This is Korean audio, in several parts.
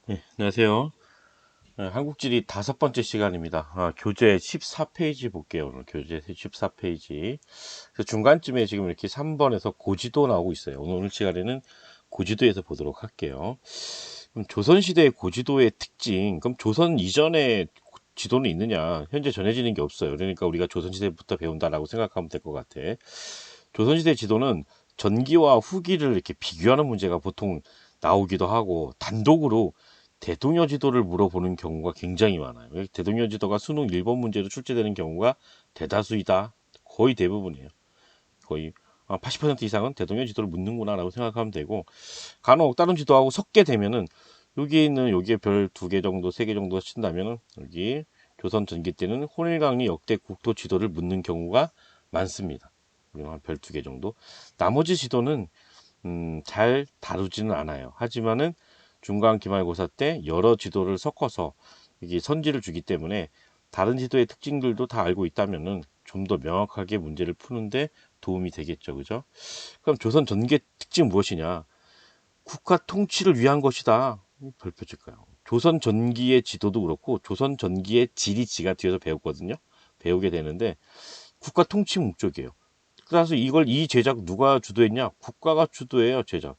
네, 안녕하세요. 한국지리 5번째 시간입니다. 교재 14페이지 볼게요. 오늘 교재 14페이지. 그래서 중간쯤에 지금 이렇게 3번에서 고지도 나오고 있어요. 오늘 시간에는 고지도에서 보도록 할게요. 그럼 조선시대의 고지도의 특징, 그럼 조선 이전에 지도는 있느냐? 현재 전해지는 게 없어요. 그러니까 우리가 조선시대부터 배운다라고 생각하면 될 것 같아. 조선시대 지도는 전기와 후기를 이렇게 비교하는 문제가 보통 나오기도 하고, 단독으로 대동여 지도를 물어보는 경우가 굉장히 많아요. 대동여 지도가 수능 1번 문제로 출제되는 경우가 대다수이다. 거의 대부분이에요. 거의 80% 이상은 대동여 지도를 묻는구나 라고 생각하면 되고, 간혹 다른 지도하고 섞게 되면은 여기 있는 여기에 별 2개 정도 3개 정도 친다면은 여기 조선 전기 때는 혼일강리 역대 국토 지도를 묻는 경우가 많습니다. 한 별 2개 정도. 나머지 지도는 잘 다루지는 않아요. 하지만은 중간 기말고사 때 여러 지도를 섞어서 이게 선지를 주기 때문에 다른 지도의 특징들도 다 알고 있다면은 좀 더 명확하게 문제를 푸는데 도움이 되겠죠. 그죠? 그럼 조선 전기의 특징 무엇이냐? 국가 통치를 위한 것이다. 별표칠까요? 조선 전기의 지도도 그렇고 조선 전기의 지리 지가 뒤에서 배웠거든요. 배우게 되는데 국가 통치 목적이에요. 그래서 이 제작 누가 주도했냐? 국가가 주도해요, 제작.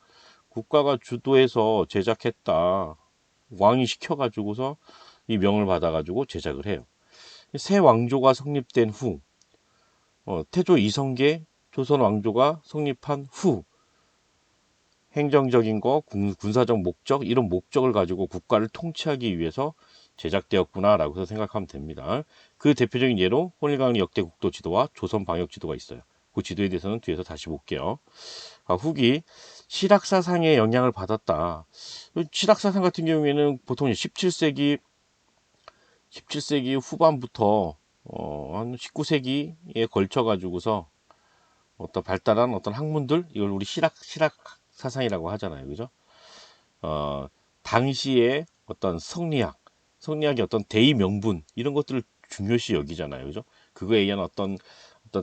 국가가 주도해서 제작했다. 왕이 시켜가지고서 이 명을 받아가지고 제작을 해요. 새 왕조가 성립된 후, 태조 이성계 조선 왕조가 성립한 후, 행정적인 거, 군사적 목적, 이런 목적을 가지고 국가를 통치하기 위해서 제작되었구나라고 생각하면 됩니다. 그 대표적인 예로 혼일강리 역대 국도 지도와 조선 방역 지도가 있어요. 그 지도에 대해서는 뒤에서 다시 볼게요. 후기 실학사상의 영향을 받았다. 실학사상 같은 경우에는 보통 17세기 후반부터 한 19세기에 걸쳐 가지고서 어떤 발달한 어떤 학문들, 이걸 우리 실학 사상이라고 하잖아요. 그죠? 어, 당시에 어떤 성리학의 어떤 대의 명분 이런 것들을 중요시 여기잖아요. 그죠? 그거에 의한 어떤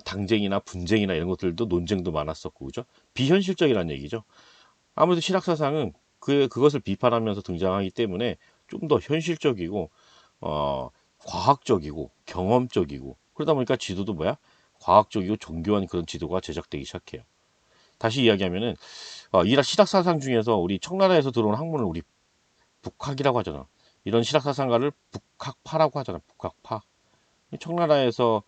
당쟁이나 분쟁이나 이런 것들도 논쟁도 많았었고, 그죠? 비현실적이라는 얘기죠. 아무래도 실학 사상은 그것을 비판하면서 등장하기 때문에 좀 더 현실적이고 어, 과학적이고 경험적이고, 그러다 보니까 지도도 뭐야? 과학적이고 정교한 그런 지도가 제작되기 시작해요. 다시 이야기하면은 이라 실학 사상 중에서 우리 청나라에서 들어온 학문을 우리 북학이라고 하잖아. 이런 실학 사상가를 북학파라고 하잖아. 북학파. 청나라에서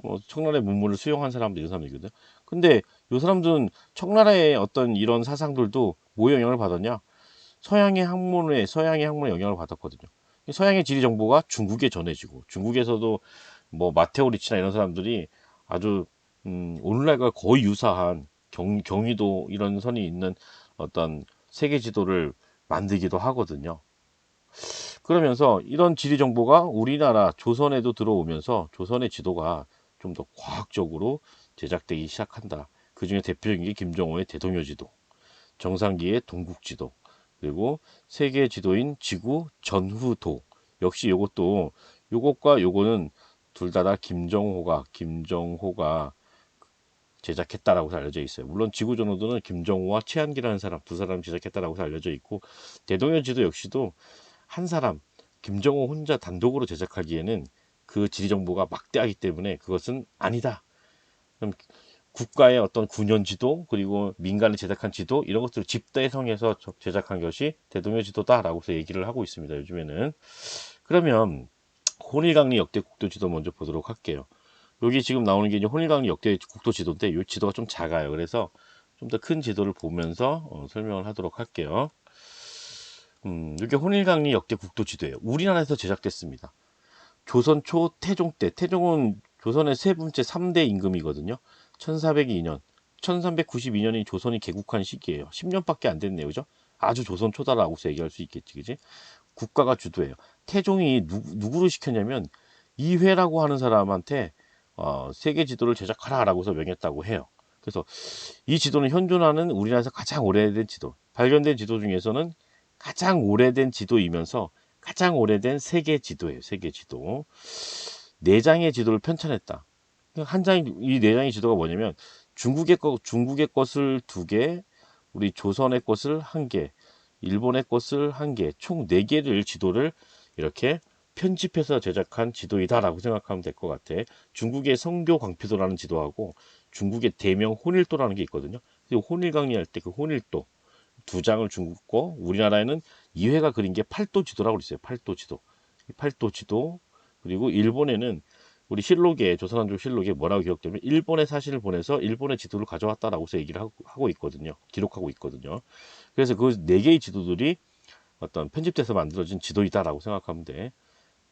뭐 청나라의 문물을 수용한 사람들, 이런 사람들이거든. 근데 이 사람들은 청나라의 어떤 이런 사상들도 뭐 영향을 받았냐? 서양의 학문에 영향을 받았거든요. 서양의 지리 정보가 중국에 전해지고, 중국에서도 뭐 마테오 리치나 이런 사람들이 아주 오늘날과 거의 유사한 경의도 이런 선이 있는 어떤 세계 지도를 만들기도 하거든요. 그러면서 이런 지리 정보가 우리나라 조선에도 들어오면서 조선의 지도가 좀 더 과학적으로 제작되기 시작한다. 그 중에 대표적인 게 김정호의 대동여 지도, 정상기의 동국 지도, 그리고 세계 지도인 지구 전후도. 역시 요것과 요거는 둘 다 김정호가 제작했다라고 알려져 있어요. 물론 지구 전후도는 김정호와 최한기라는 사람, 두 사람이 제작했다라고 알려져 있고, 대동여 지도 역시도 한 사람, 김정호 혼자 단독으로 제작하기에는 그 지리 정보가 막대하기 때문에 그것은 아니다. 그럼 국가의 어떤 군연 지도, 그리고 민간이 제작한 지도, 이런 것들을 집대성해서 제작한 것이 대동여 지도다라고 서 얘기를 하고 있습니다. 요즘에는. 그러면 혼일강리 역대 국도 지도 먼저 보도록 할게요. 여기 지금 나오는 게 이제 혼일강리 역대 국도 지도인데 이 지도가 좀 작아요. 그래서 좀 더 큰 지도를 보면서 설명을 하도록 할게요. 이게 혼일강리 역대 국도 지도예요. 우리나라에서 제작됐습니다. 조선 초 태종 때, 태종은 조선의 세 번째 3대 임금이거든요. 1402년, 1392년이 조선이 개국한 시기예요. 10년밖에 안 됐네요. 그죠? 아주 조선 초다라고서 얘기할 수 있겠지. 그지? 국가가 주도해요. 태종이 누구를 시켰냐면 이회라고 하는 사람한테 세계 지도를 제작하라라고서 명했다고 해요. 그래서 이 지도는 현존하는 우리나라에서 가장 오래된 지도, 발견된 지도 중에서는 가장 오래된 지도이면서 가장 오래된 세계 지도예요. 세계 지도. 네 장의 지도를 편찬했다. 한 장이, 이 네 장의 지도가 뭐냐면 중국의 것을 두 개, 우리 조선의 것을 한 개, 일본의 것을 1개, 총 4개를 지도를 이렇게 편집해서 제작한 지도이다라고 생각하면 될 것 같아. 중국의 성교 광피도라는 지도하고 중국의 대명 혼일도라는 게 있거든요. 그리고 혼일 강리할 때 그 혼일도 2장을 중국 거, 우리나라에는 2회가 그린 게 팔도 지도라고 있어요. 팔도 지도. 팔도 지도. 그리고 일본에는 우리 실록에, 조선왕조 실록에 뭐라고 기록되면 일본의 사신을 보내서 일본의 지도를 가져왔다라고서 얘기를 하고 있거든요. 기록하고 있거든요. 그래서 그 4개의 지도들이 어떤 편집돼서 만들어진 지도이다라고 생각하면 돼.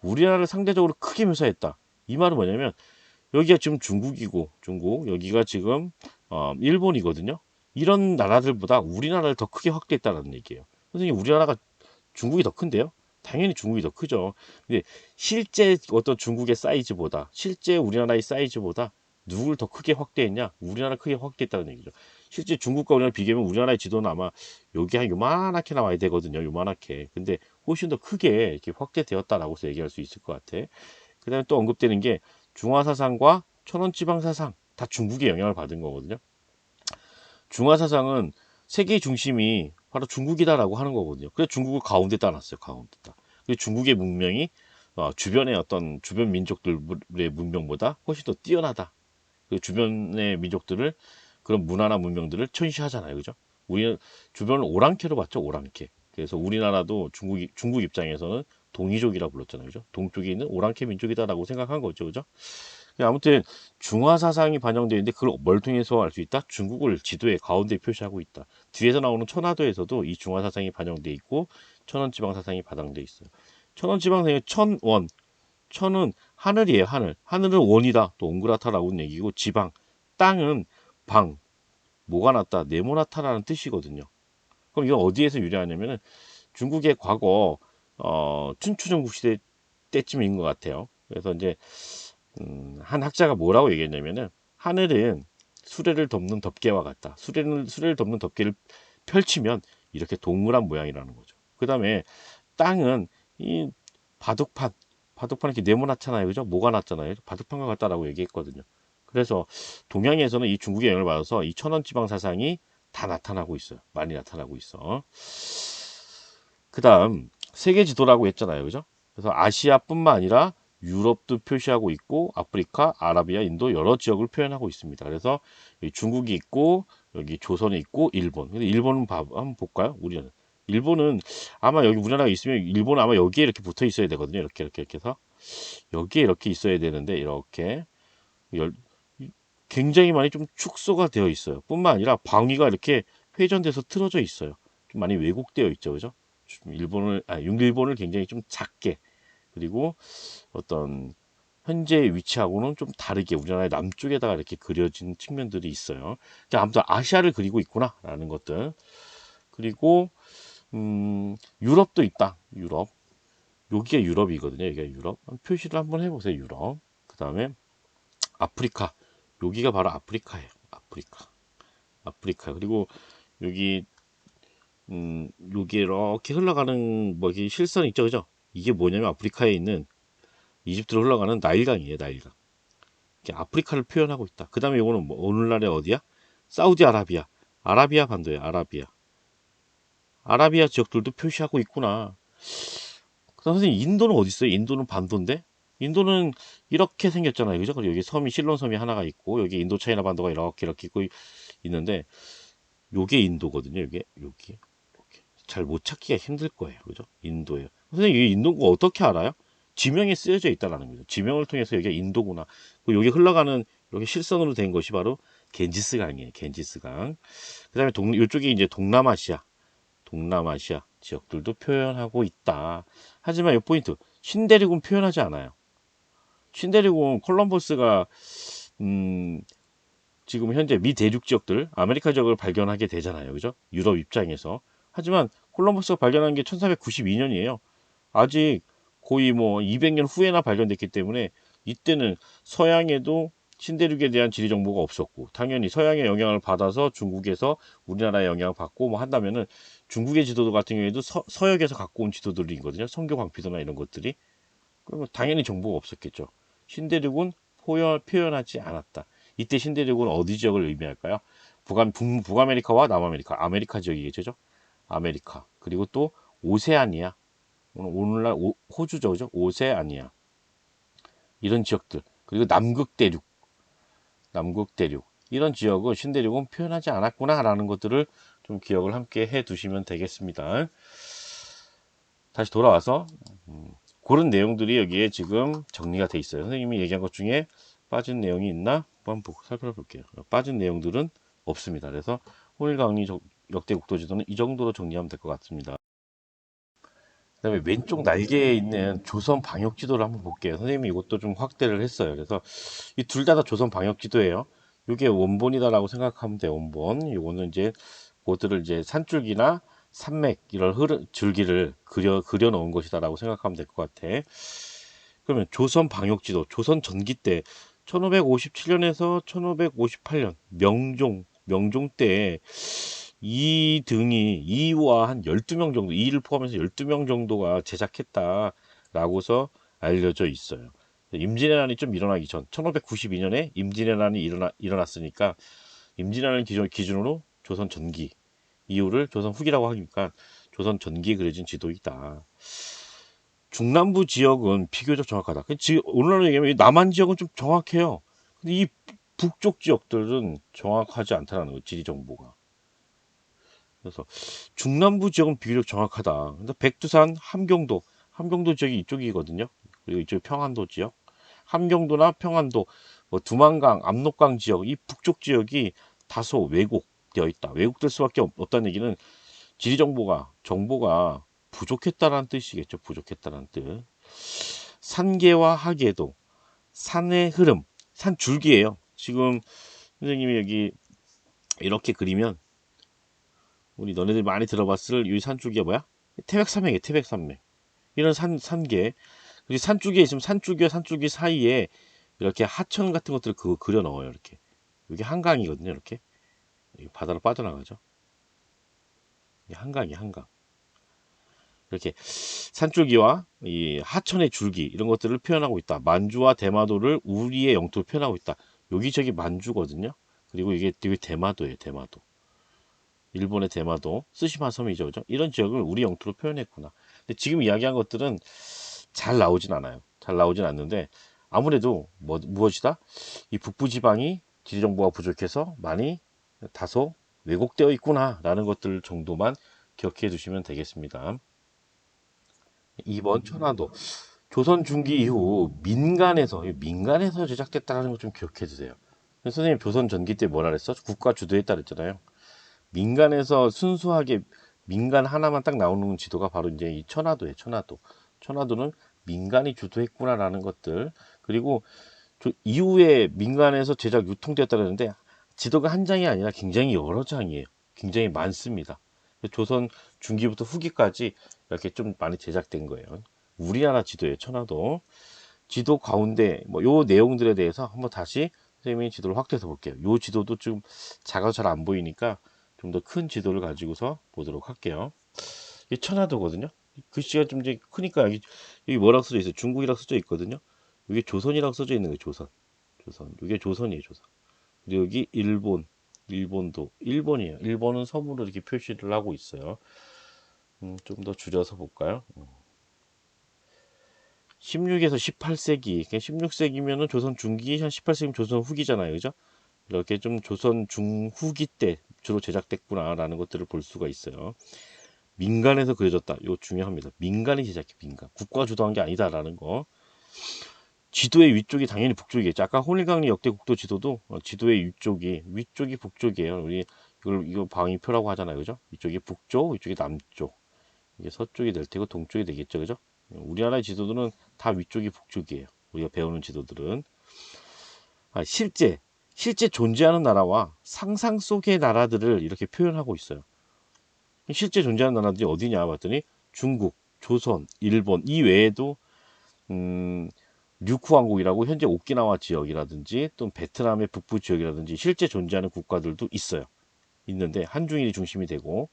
우리나라를 상대적으로 크게 묘사했다. 이 말은 뭐냐면 여기가 지금 중국이고, 중국, 여기가 지금 일본이거든요. 이런 나라들보다 우리나라를 더 크게 확대했다는 얘기예요. 선생님, 우리나라가 중국이 더 큰데요? 당연히 중국이 더 크죠. 근데 실제 어떤 중국의 사이즈보다, 실제 우리나라의 사이즈보다 누굴 더 크게 확대했냐? 우리나라 크게 확대했다는 얘기죠. 실제 중국과 우리나라 비교하면 우리나라의 지도는 아마 여기 한 요만하게 나와야 되거든요. 요만하게. 근데 훨씬 더 크게 이렇게 확대되었다라고 해서 얘기할 수 있을 것 같아. 그 다음에 또 언급되는 게 중화사상과 천원지방사상 다 중국의 영향을 받은 거거든요. 중화사상은 세계의 중심이 바로 중국이다라고 하는 거거든요. 그래서 중국을 가운데다 놨어요. 가운데다. 그리고 중국의 문명이 주변의 어떤 주변 민족들의 문명보다 훨씬 더 뛰어나다. 그 주변의 민족들을 그런 문화나 문명들을 천시하잖아요. 그죠? 우리 주변을 오랑캐로 봤죠. 오랑캐. 그래서 우리나라도 중국 입장에서는 동이족이라 불렀잖아요. 그죠? 동쪽에 있는 오랑캐 민족이다라고 생각한 거죠. 그죠? 아무튼 중화 사상이 반영되어 있는데 그걸 뭘 통해서 알 수 있다? 중국을 지도의 가운데 표시하고 있다. 뒤에서 나오는 천하도에서도 이 중화 사상이 반영되어 있고 천원 지방 사상이 반영되어 있어요. 천원 지방 사상의 천원, 천은 하늘이에요. 하늘. 하늘은 원이다. 또 옹그라타라고 얘기고 지방, 땅은 방, 뭐가 났다, 네모나타라는 뜻이거든요. 그럼 이건 어디에서 유래하냐면은 중국의 과거 춘추전국 시대 때쯤인 것 같아요. 그래서 이제 한 학자가 뭐라고 얘기했냐면은 하늘은 수레를 덮는 덮개와 같다. 수레를 덮는 덮개를 펼치면 이렇게 동그란 모양이라는 거죠. 그 다음에 땅은 이 바둑판, 바둑판 이렇게 네모나잖아요. 그죠? 뭐가 났잖아요. 바둑판과 같다라고 얘기했거든요. 그래서 동양에서는 이 중국의 영향을 받아서 이 천원지방 사상이 다 나타나고 있어요. 많이 나타나고 있어. 그 다음 세계 지도라고 했잖아요. 그죠? 그래서 아시아뿐만 아니라 유럽도 표시하고 있고 아프리카, 아라비아, 인도 여러 지역을 표현하고 있습니다. 그래서 중국이 있고 여기 조선이 있고 일본. 근데 일본은 한번 볼까요? 우리는 일본은 아마 여기 우리나라가 있으면 일본은 아마 여기에 이렇게 붙어 있어야 되거든요. 이렇게 해서 여기에 이렇게 있어야 되는데 이렇게 굉장히 많이 좀 축소가 되어 있어요. 뿐만 아니라 방위가 이렇게 회전돼서 틀어져 있어요. 좀 많이 왜곡되어 있죠. 그죠? 일본을 굉장히 좀 작게 그리고 어떤 현재 위치하고는 좀 다르게 우리나라의 남쪽에다가 이렇게 그려진 측면들이 있어요. 아무튼 아시아를 그리고 있구나라는 것들. 그리고 유럽도 있다. 유럽. 여기가 유럽이거든요. 여기가 유럽. 표시를 한번 해보세요. 유럽. 그 다음에 아프리카. 여기가 바로 아프리카예요. 아프리카. 아프리카. 그리고 여기 여기 이렇게 흘러가는 뭐 이게 실선 있죠, 그죠? 이게 뭐냐면 아프리카에 있는 이집트로 흘러가는 나일강이에요, 나일강. 아프리카를 표현하고 있다. 그 다음에 이거는 뭐 오늘날의 어디야? 사우디아라비아, 아라비아 반도에 아라비아 지역들도 표시하고 있구나. 그다음 선생님 인도는 어디 있어요? 인도는 반도인데? 인도는 이렇게 생겼잖아요, 그죠? 그리고 여기 섬이 실론 섬이 하나가 있고 여기 인도 차이나 반도가 이렇게 있고 있는데 요게 인도거든요. 여기 잘 못 찾기가 힘들 거예요, 그죠? 인도예요. 선생님 이 인도가 어떻게 알아요? 지명에 쓰여져 있다라는 거죠. 지명을 통해서 여기가 인도구나. 그리고 여기 흘러가는 이렇게 실선으로 된 것이 바로 겐지스강이에요. 겐지스강. 그다음에 이쪽이 이제 동남아시아 지역들도 표현하고 있다. 하지만 이 포인트 신대륙은 표현하지 않아요. 신대륙은 콜럼버스가 지금 현재 미 대륙 지역들 아메리카 지역을 발견하게 되잖아요. 그죠? 유럽 입장에서. 하지만 콜럼버스가 발견한 게 1492년이에요. 아직 거의 뭐 200년 후에나 발견됐기 때문에 이때는 서양에도 신대륙에 대한 지리 정보가 없었고 당연히 서양의 영향을 받아서 중국에서 우리나라의 영향을 받고 뭐 한다면은 중국의 지도도 같은 경우에도 서역에서 갖고 온 지도들이거든요. 성교 광피도나 이런 것들이. 그러면 당연히 정보가 없었겠죠. 신대륙은 표현하지 않았다. 이때 신대륙은 어디 지역을 의미할까요? 북아메리카와 남아메리카, 아메리카 지역이겠죠. 아메리카. 그리고 또 오세아니아, 오늘날 호주죠, 그죠? 오세아니아 이런 지역들, 그리고 남극 대륙 이런 지역을 신대륙은 표현하지 않았구나라는 것들을 좀 기억을 함께 해 두시면 되겠습니다. 다시 돌아와서 그런 내용들이 여기에 지금 정리가 돼 있어요. 선생님이 얘기한 것 중에 빠진 내용이 있나 한번 살펴볼게요. 빠진 내용들은 없습니다. 그래서 홍일강리 역대 국도지도는 이 정도로 정리하면 될 것 같습니다. 그다음에 왼쪽 날개에 있는 조선 방역 지도를 한번 볼게요. 선생님이 이것도 좀 확대를 했어요. 그래서 이 둘 다 조선 방역 지도예요. 이게 원본이다라고 생각하면 돼요. 원본. 이거는 이제 그들을 이제 산줄기나 산맥 이런 줄기를 그려 놓은 것이다라고 생각하면 될 것 같아. 그러면 조선 방역 지도, 조선 전기 때 1557년에서 1558년 명종 때 이 등이 이와 한 12명 정도, 이를 포함해서 12명 정도가 제작했다라고서 알려져 있어요. 임진왜란이 좀 일어나기 전 1592년에 임진왜란이 일어났으니까 임진왜란 기준으로 조선 전기 이후를 조선 후기라고 하니까 조선 전기에 그려진 지도이다. 중남부 지역은 비교적 정확하다. 오늘날로 얘기하면 남한 지역은 좀 정확해요. 근데 이 북쪽 지역들은 정확하지 않다는 거예요. 지리 정보가. 그래서 중남부 지역은 비교적 정확하다. 근데 백두산, 함경도 지역이 이쪽이거든요. 그리고 이쪽 평안도 지역, 함경도나 평안도, 뭐 두만강, 압록강 지역, 이 북쪽 지역이 다소 왜곡되어 있다. 왜곡될 수밖에 없다는 얘기는 지리 정보가 부족했다라는 뜻이겠죠. 부족했다는 뜻. 산계와 하계도, 산의 흐름, 산 줄기예요. 지금 선생님이 여기 이렇게 그리면 우리 너네들 많이 들어봤을 이 산줄기가 뭐야? 태백산맥이에요. 태백산맥. 이런 산계. 그리고 산줄기에 있으면 산줄기와 산줄기 사이에 이렇게 하천 같은 것들을 그려 넣어요. 이렇게. 이게 한강이거든요. 이렇게. 바다로 빠져나가죠. 이게 한강. 이렇게 산줄기와 이 하천의 줄기 이런 것들을 표현하고 있다. 만주와 대마도를 우리의 영토로 표현하고 있다. 여기저기 만주거든요. 그리고 이게 되게 대마도예요. 대마도. 일본의 대마도, 쓰시마 섬이죠. 그죠? 이런 지역을 우리 영토로 표현했구나. 근데 지금 이야기한 것들은 잘 나오진 않아요. 잘 나오진 않는데 아무래도 무엇이다? 이 북부 지방이 지리 정보가 부족해서 많이 다소 왜곡되어 있구나라는 것들 정도만 기억해 두시면 되겠습니다. 2번 천안도 조선 중기 이후 민간에서 제작됐다는 거 좀 기억해 주세요. 선생님 조선 전기 때 뭐라 그랬어? 국가 주도했다 그랬잖아요. 민간에서 순수하게 민간 하나만 딱 나오는 지도가 바로 이제 이 천화도예요. 천화도는 민간이 주도했구나라는 것들. 그리고 이후에 민간에서 제작 유통되었다 그러는데 지도가 한 장이 아니라 굉장히 여러 장이에요. 굉장히 많습니다. 조선 중기부터 후기까지 이렇게 좀 많이 제작된 거예요. 우리나라 지도예요. 천화도. 지도 가운데 뭐 요 내용들에 대해서 한번 다시 선생님이 지도를 확대해서 볼게요. 요 지도도 좀 작아서 잘 안 보이니까 좀 더 큰 지도를 가지고서 보도록 할게요. 이게 천화도거든요. 글씨가 좀 이제 크니까 여기 뭐라고 써져 있어요? 중국이라고 써져 있거든요. 여기 조선이라고 써져 있는 거예요. 조선. 이게 조선이에요. 조선. 그리고 여기 일본도 일본이에요. 일본은 섬으로 이렇게 표시를 하고 있어요. 좀 더 줄여서 볼까요? 16에서 18세기, 16세기면은 조선 중기, 한 18세기면 조선 후기잖아요. 그죠? 이렇게 좀 조선 중후기 때 주로 제작됐구나라는 것들을 볼 수가 있어요. 민간에서 그려졌다. 이거 중요합니다. 민간이 제작해, 민간. 국가 주도한 게 아니다라는 거. 지도의 위쪽이 당연히 북쪽이겠죠. 아까 홍일강리 역대 국도 지도도 지도의 위쪽이 북쪽이에요. 우리 이거 방위표라고 하잖아요. 그죠? 이쪽이 북쪽, 이쪽이 남쪽. 이게 서쪽이 될 테고 동쪽이 되겠죠. 그죠? 우리나라의 지도들은 다 위쪽이 북쪽이에요. 우리가 배우는 지도들은. 실제 존재하는 나라와 상상 속의 나라들을 이렇게 표현하고 있어요. 실제 존재하는 나라들이 어디냐 봤더니 중국, 조선, 일본 이 외에도 류쿠 왕국이라고 현재 오키나와 지역이라든지 또 베트남의 북부 지역이라든지 실제 존재하는 국가들도 있어요. 있는데 한중일이 중심이 되고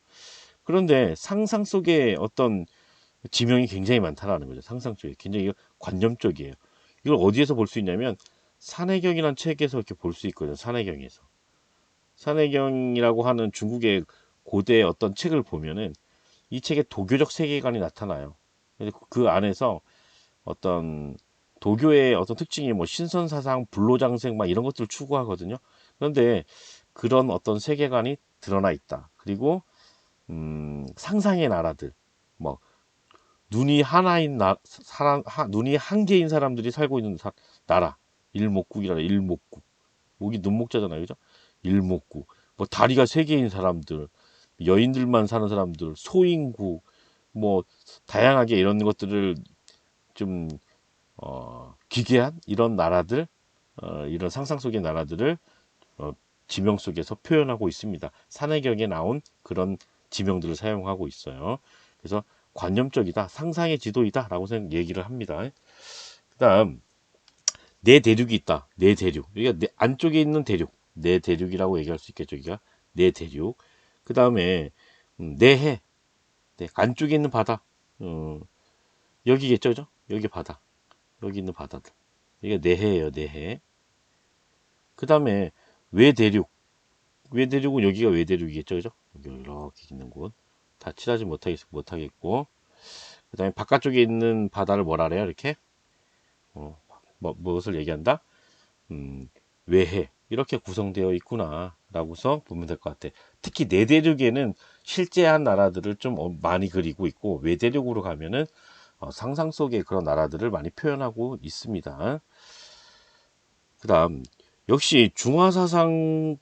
그런데 상상 속에 어떤 지명이 굉장히 많다라는 거죠. 상상 속에 굉장히 관념적이에요. 이걸 어디에서 볼 수 있냐면 산해경이라는 책에서 이렇게 볼 수 있거든요. 산해경이라고 하는 중국의 고대 어떤 책을 보면은 이 책에 도교적 세계관이 나타나요. 그 안에서 어떤 도교의 어떤 특징이 뭐 신선사상, 불로장생 막 이런 것들을 추구하거든요. 그런데 그런 어떤 세계관이 드러나 있다. 그리고 상상의 나라들, 뭐 눈이 하나인 눈이 한 개인 사람들이 살고 있는 나라, 일목국이라 일목국. 목이 눈목자잖아요, 그죠? 일목국. 뭐 다리가 세 개인 사람들, 여인들만 사는 사람들, 소인국, 뭐 다양하게 이런 것들을 좀 기괴한 이런 나라들, 이런 상상 속의 나라들을 지명 속에서 표현하고 있습니다. 산해경에 나온 그런 지명들을 사용하고 있어요. 그래서 관념적이다, 상상의 지도이다 라고 얘기를 합니다. 그 다음 네 대륙이 있다. 네 대륙. 여기가 안쪽에 있는 대륙. 네 대륙이라고 얘기할 수 있겠죠. 여기가 네 대륙. 그 다음에 네 해. 네, 안쪽에 있는 바다. 여기겠죠, 그죠? 여기 바다. 여기 있는 바다들. 이게 네 해예요, 네 해. 그 다음에 외대륙. 외대륙은 여기가 외대륙이겠죠, 그죠? 여기 이렇게 있는 곳. 다 칠하지 못하겠고. 그 다음에 바깥쪽에 있는 바다를 뭐라 그래요, 이렇게? 무엇을 얘기한다? 외해 이렇게 구성되어 있구나 라고서 보면 될 것 같아. 특히 내대륙에는 실제한 나라들을 좀 많이 그리고 있고, 외대륙으로 가면은 상상 속의 그런 나라들을 많이 표현하고 있습니다. 그 다음 역시 중화사상이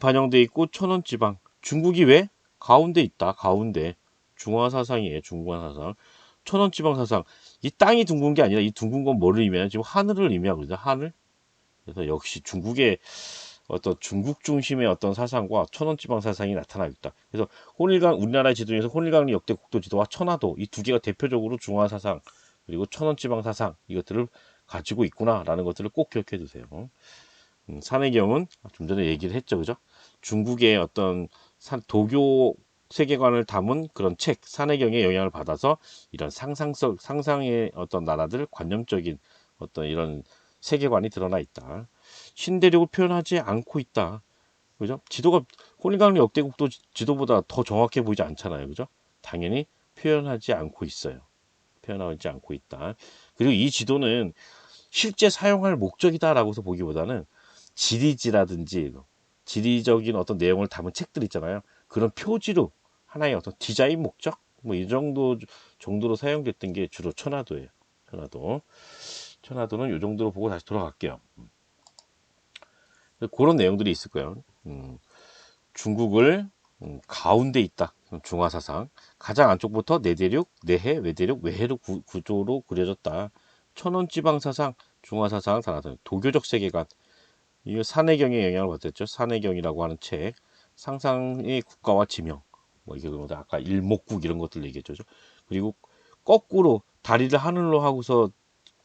반영되어 있고, 천원지방 중국이 왜? 가운데 있다. 가운데 중화사상이에요. 중화사상. 천원지방사상, 이 땅이 둥근 게 아니라 이 둥근 건 뭐를 의미하냐, 지금 하늘을 의미하거든요. 하늘. 그래서 역시 중국의 어떤 중국 중심의 어떤 사상과 천원지방 사상이 나타나고 있다. 그래서 혼일강, 우리나라의 지도에서 혼일강 역대 국도 지도와 천화도, 이 두 개가 대표적으로 중화 사상 그리고 천원지방 사상 이것들을 가지고 있구나라는 것들을 꼭 기억해 두세요. 산해경은 좀 전에 얘기를 했죠, 그죠? 중국의 어떤 도교 세계관을 담은 그런 책 산해경의 영향을 받아서 이런 상상의 어떤 나라들, 관념적인 어떤 이런 세계관이 드러나 있다. 신대륙을 표현하지 않고 있다. 그죠? 지도가 혼인강리 역대국도 지도보다 더 정확해 보이지 않잖아요. 그죠? 당연히 표현하지 않고 있어요. 표현하지 않고 있다. 그리고 이 지도는 실제 사용할 목적이다라고서 보기보다는 지리지라든지 지리적인 어떤 내용을 담은 책들 있잖아요. 그런 표지로 하나의 어떤 디자인 목적 뭐 이 정도로 사용됐던 게 주로 천화도예요. 천화도는 이 정도로 보고 다시 돌아갈게요. 그런 내용들이 있을 거예요. 중국을 가운데 있다. 중화사상. 가장 안쪽부터 내대륙, 내해, 외대륙, 외해로 구조로 그려졌다. 천원지방사상, 중화사상, 산하등 도교적 세계관. 이 산해경의 영향을 받았죠. 산해경이라고 하는 책. 상상의 국가와 지명. 뭐 이게 아까 일목국 이런 것들 얘기했죠. 그리고 거꾸로 다리를 하늘로 하고서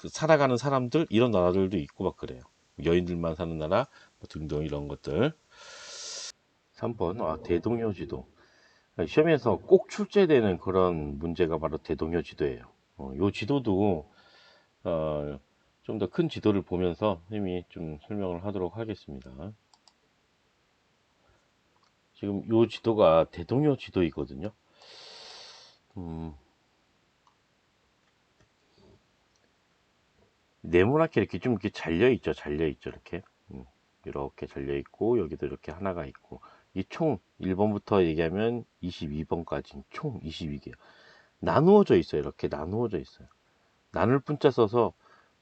살아가는 사람들, 이런 나라들도 있고 막 그래요. 여인들만 사는 나라 뭐 등등 이런 것들. 3번 대동여 지도. 시험에서 꼭 출제되는 그런 문제가 바로 대동여 지도예요. 이 지도도 좀 더 큰 지도를 보면서 선생님이 좀 설명을 하도록 하겠습니다. 지금 이 지도가 대동여 지도이거든요. 네모나게 이렇게 좀 이렇게 잘려 있죠. 이렇게. 이렇게 잘려 있고, 여기도 이렇게 하나가 있고, 이 총 1번부터 얘기하면 22번까지 총 22개 나누어져 있어요. 이렇게 나누어져 있어요. 나눌 분자 써서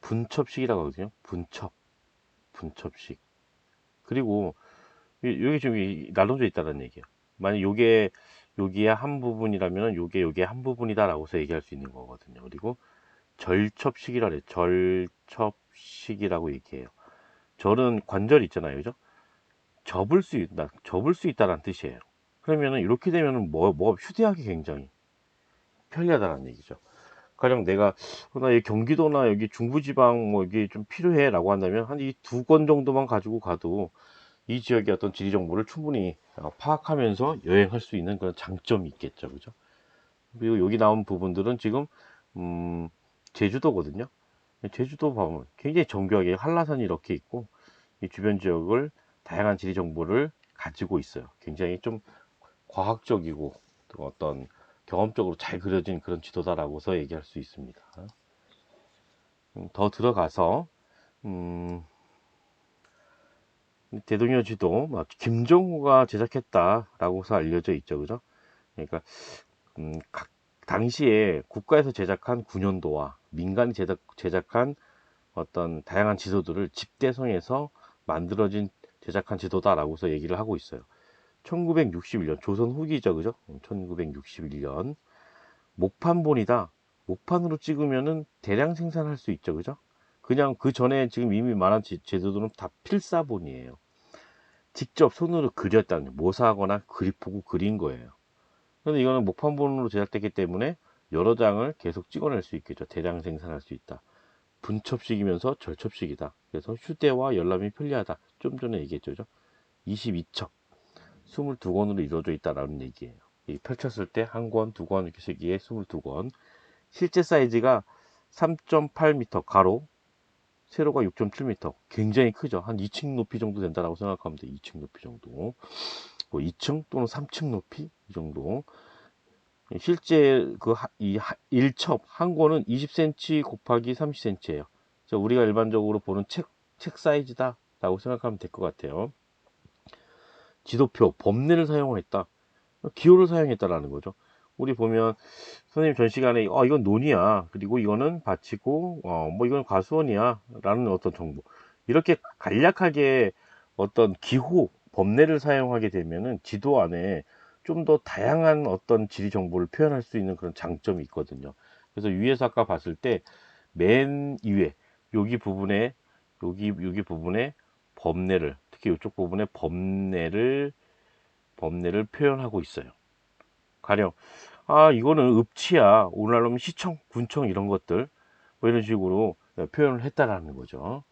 분첩식이라고 하거든요. 분첩식. 그리고 여기 지금 나눠져 있다는 얘기예요. 만약 요게 여기에 한 부분이라면 요게 한 부분이다라고서 얘기할 수 있는 거거든요. 그리고 절첩식이라 그래요. 절첩식이라고 얘기해요. 절은 관절 있잖아요. 그죠? 접을 수 있다는 뜻이에요. 그러면은 이렇게 되면은 휴대하기 굉장히 편리하다는 얘기죠. 가령 내가 나 이 경기도나 여기 중부지방 뭐 여기 좀 필요해라고 한다면 한 이 두 건 정도만 가지고 가도 이 지역의 어떤 지리 정보를 충분히 파악하면서 여행할 수 있는 그런 장점이 있겠죠, 그죠? 그리고 여기 나온 부분들은 지금 제주도거든요. 제주도 보면 굉장히 정교하게 한라산이 이렇게 있고, 이 주변 지역을 다양한 지리 정보를 가지고 있어요. 굉장히 좀 과학적이고 또 어떤 경험적으로 잘 그려진 그런 지도다라고서 얘기할 수 있습니다. 더 들어가서 대동여 지도 김정우가 제작했다라고서 알려져 있죠, 그죠? 그러니까 각 당시에 국가에서 제작한 군연도와 민간이 제작한 어떤 다양한 지도들을 집대성해서 만들어진 제작한 지도다라고서 얘기를 하고 있어요. 1961년 조선 후기죠, 그죠? 1961년 목판본이다. 목판으로 찍으면은 대량 생산할 수 있죠, 그죠? 그냥 그 전에 지금 이미 말한 제도들은 다 필사본이에요. 직접 손으로 그렸다는 모사하거나 그립 보고 그린 거예요. 근데 이거는 목판본으로 제작됐기 때문에 여러 장을 계속 찍어낼 수 있겠죠. 대량 생산할 수 있다. 분첩식이면서 절첩식이다. 그래서 휴대와 열람이 편리하다. 좀 전에 얘기했죠. 22첩, 22권으로 이루어져 있다라는 얘기예요. 펼쳤을 때 한 권, 두 권 이렇게 쓰기에 22권. 실제 사이즈가 3.8m 가로, 세로가 6.7m. 굉장히 크죠. 한 2층 높이 정도 된다라고 생각하면 돼. 2층 높이 정도. 2층 또는 3층 높이 이 정도. 실제 이 1첩 한 권은 20cm 곱하기 30cm예요. 우리가 일반적으로 보는 책 사이즈다 라고 생각하면 될 것 같아요. 지도표, 범례를 사용했다. 기호를 사용했다라는 거죠. 우리 보면 선생님 전 시간에 이건 논이야. 그리고 이거는 밭이고 뭐 이건 과수원이야. 라는 어떤 정보. 이렇게 간략하게 어떤 기호, 범례를 사용하게 되면은 지도 안에 좀 더 다양한 어떤 지리 정보를 표현할 수 있는 그런 장점이 있거든요. 그래서 위에서 아까 봤을 때 맨 위에 여기 부분에 여기 부분에 범례를, 특히 이쪽 부분에 범례를 표현하고 있어요. 가령 이거는 읍치야, 오늘날로면 시청, 군청 이런 것들 뭐 이런 식으로 표현을 했다라는 거죠.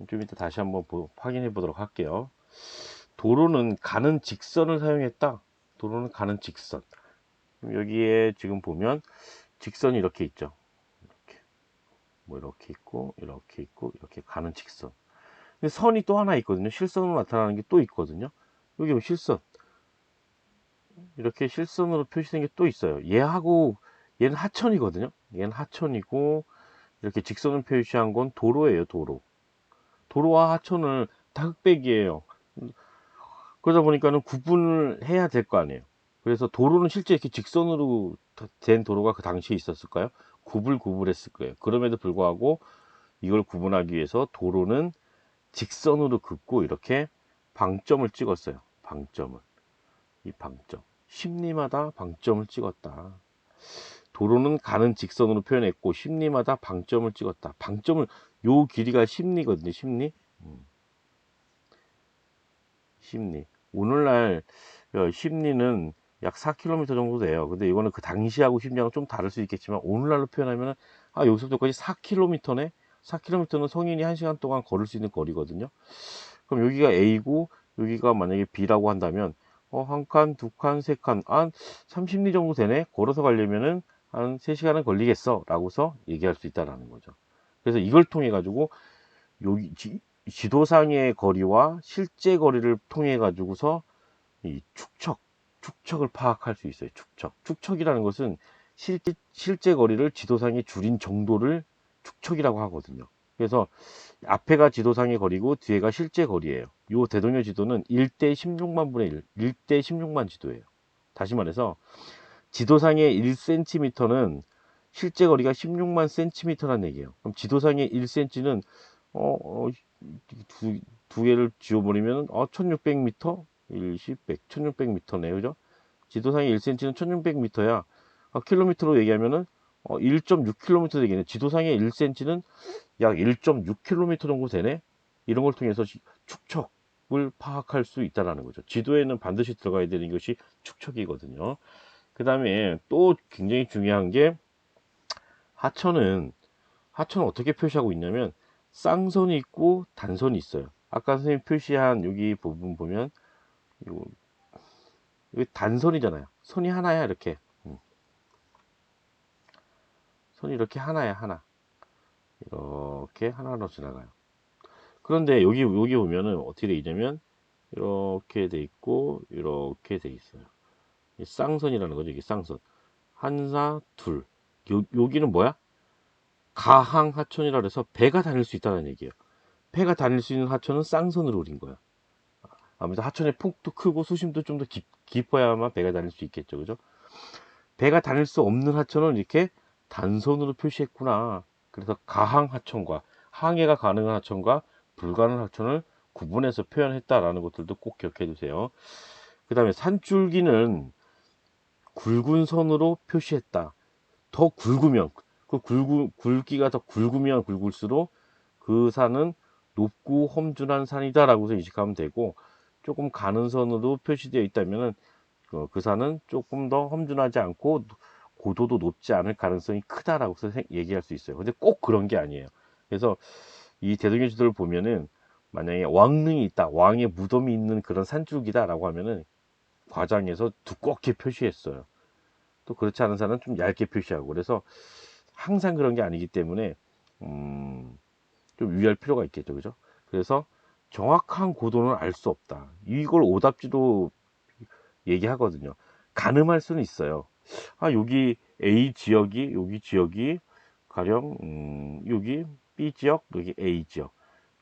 좀 이따 다시 한번 확인해 보도록 할게요. 도로는 가는 직선을 사용했다. 도로는 가는 직선. 여기에 지금 보면 직선이 이렇게 있죠. 이렇게 뭐 이렇게 있고 이렇게 있고 이렇게 가는 직선. 근데 선이 또 하나 있거든요. 실선으로 나타나는 게 또 있거든요. 여기 뭐 실선, 이렇게 실선으로 표시된 게 또 있어요. 얘하고 얘는 하천이거든요. 얘는 하천이고 이렇게 직선을 표시한 건 도로예요. 도로와 하천을 다 흑백이에요. 그러다 보니까는 구분을 해야 될 거 아니에요. 그래서 도로는 실제 이렇게 직선으로 된 도로가 그 당시에 있었을까요? 구불했을 거예요. 그럼에도 불구하고 이걸 구분하기 위해서 도로는 직선으로 긋고 이렇게 방점을 찍었어요. 이 방점. 심리마다 방점을 찍었다. 도로는 가는 직선으로 표현했고 심리마다 방점을 찍었다. 방점을, 요 길이가 심리거든요. 심리. 오늘날 심리는 약 4km 정도 돼요. 근데 이거는 그 당시하고 심리하고 좀 다를 수 있겠지만 오늘날로 표현하면 여기서부터까지 4km네. 4km는 성인이 1시간 동안 걸을 수 있는 거리거든요. 그럼 여기가 A고 여기가 만약에 B라고 한다면 한 칸, 두 칸, 세 칸, 한 30리 정도 되네. 걸어서 가려면은 한 3시간은 걸리겠어 라고서 얘기할 수 있다라는 거죠. 그래서 이걸 통해 가지고 여기 지도상의 거리와 실제 거리를 통해 가지고서 이 축척을 파악할 수 있어요. 축척이라는 것은 실제 거리를 지도상에 줄인 정도를 축척이라고 하거든요. 그래서 앞에가 지도상의 거리고 뒤에가 실제 거리예요. 요 대동여 지도는 1대 16만 분의 1대 16만 지도예요. 다시 말해서 지도상의 1cm는 실제 거리가 16만 cm라는 얘기예요. 그럼 지도상의 1cm는 두 개를 지워버리면 1600m, 1, 100, 1600m네, 그죠? 지도상의 1cm는 1600m야. 킬로미터로 얘기하면은 1.6km 되겠네. 지도상의 1cm는 약 1.6km 정도 되네. 이런 걸 통해서 축척을 파악할 수 있다는 거죠. 지도에는 반드시 들어가야 되는 것이 축척이거든요. 그 다음에 또 굉장히 중요한 게 하천은 어떻게 표시하고 있냐면 쌍선이 있고 단선이 있어요. 아까 선생님 표시한 여기 부분 보면 여기 단선이잖아요. 선이 하나야. 이렇게 선이 이렇게 하나야. 이렇게 하나로 지나가요. 그런데 여기 보면은 어떻게 돼 있냐면 이렇게 돼 있고 이렇게 돼 있어요. 쌍선이라는 거죠. 이게 쌍선. 한사, 둘. 여기는 뭐야? 가항 하천이라 그래서 배가 다닐 수 있다는 얘기예요. 배가 다닐 수 있는 하천은 쌍선으로 그린 거야. 아무래도 하천의 폭도 크고 수심도 좀 더 깊어야만 배가 다닐 수 있겠죠. 그죠? 배가 다닐 수 없는 하천은 이렇게 단선으로 표시했구나. 그래서 가항 하천과 항해가 가능한 하천과 불가능한 하천을 구분해서 표현했다라는 것들도 꼭 기억해 두세요. 그 다음에 산줄기는 굵은 선으로 표시했다. 더 굵으면 굵기가 더 굵으면 굵을수록 그 산은 높고 험준한 산이다라고 해서 인식하면 되고, 조금 가는 선으로 표시되어 있다면은 그 산은 조금 더 험준하지 않고 고도도 높지 않을 가능성이 크다라고 해서 얘기할 수 있어요. 근데 꼭 그런 게 아니에요. 그래서 이 대동강 지도를 보면은 만약에 왕릉이 있다, 왕의 무덤이 있는 그런 산줄기다라고 하면은 과장해서 두껍게 표시했어요. 또 그렇지 않은 산은 좀 얇게 표시하고, 그래서 항상 그런 게 아니기 때문에 좀 유의할 필요가 있겠죠. 그죠? 그래서 정확한 고도는 알 수 없다. 이걸 오답지도 얘기하거든요. 가늠할 수는 있어요. 아, 여기 지역이 가령 여기 B 지역, 여기 A 지역.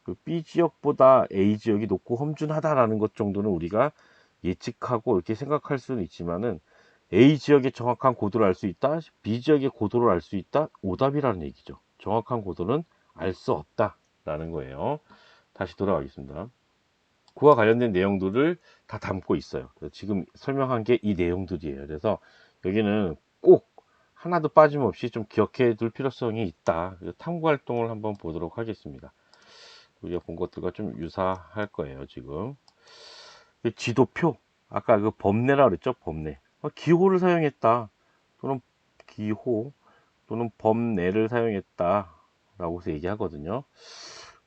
그 B 지역보다 A 지역이 높고 험준하다라는 것 정도는 우리가 예측하고 이렇게 생각할 수는 있지만은, A 지역의 정확한 고도를 알 수 있다, B 지역의 고도를 알 수 있다, 오답이라는 얘기죠. 정확한 고도는 알 수 없다라는 거예요. 다시 돌아가겠습니다. 그와 관련된 내용들을 다 담고 있어요. 지금 설명한 게 이 내용들이에요. 그래서 여기는 꼭 하나도 빠짐없이 좀 기억해 둘 필요성이 있다. 탐구 활동을 한번 보도록 하겠습니다. 우리가 본 것들과 좀 유사할 거예요. 지금 지도표, 아까 그 범례라 그랬죠. 범례. 기호를 사용했다, 또는 기호 또는 범례를 사용했다 라고 해서 얘기하거든요.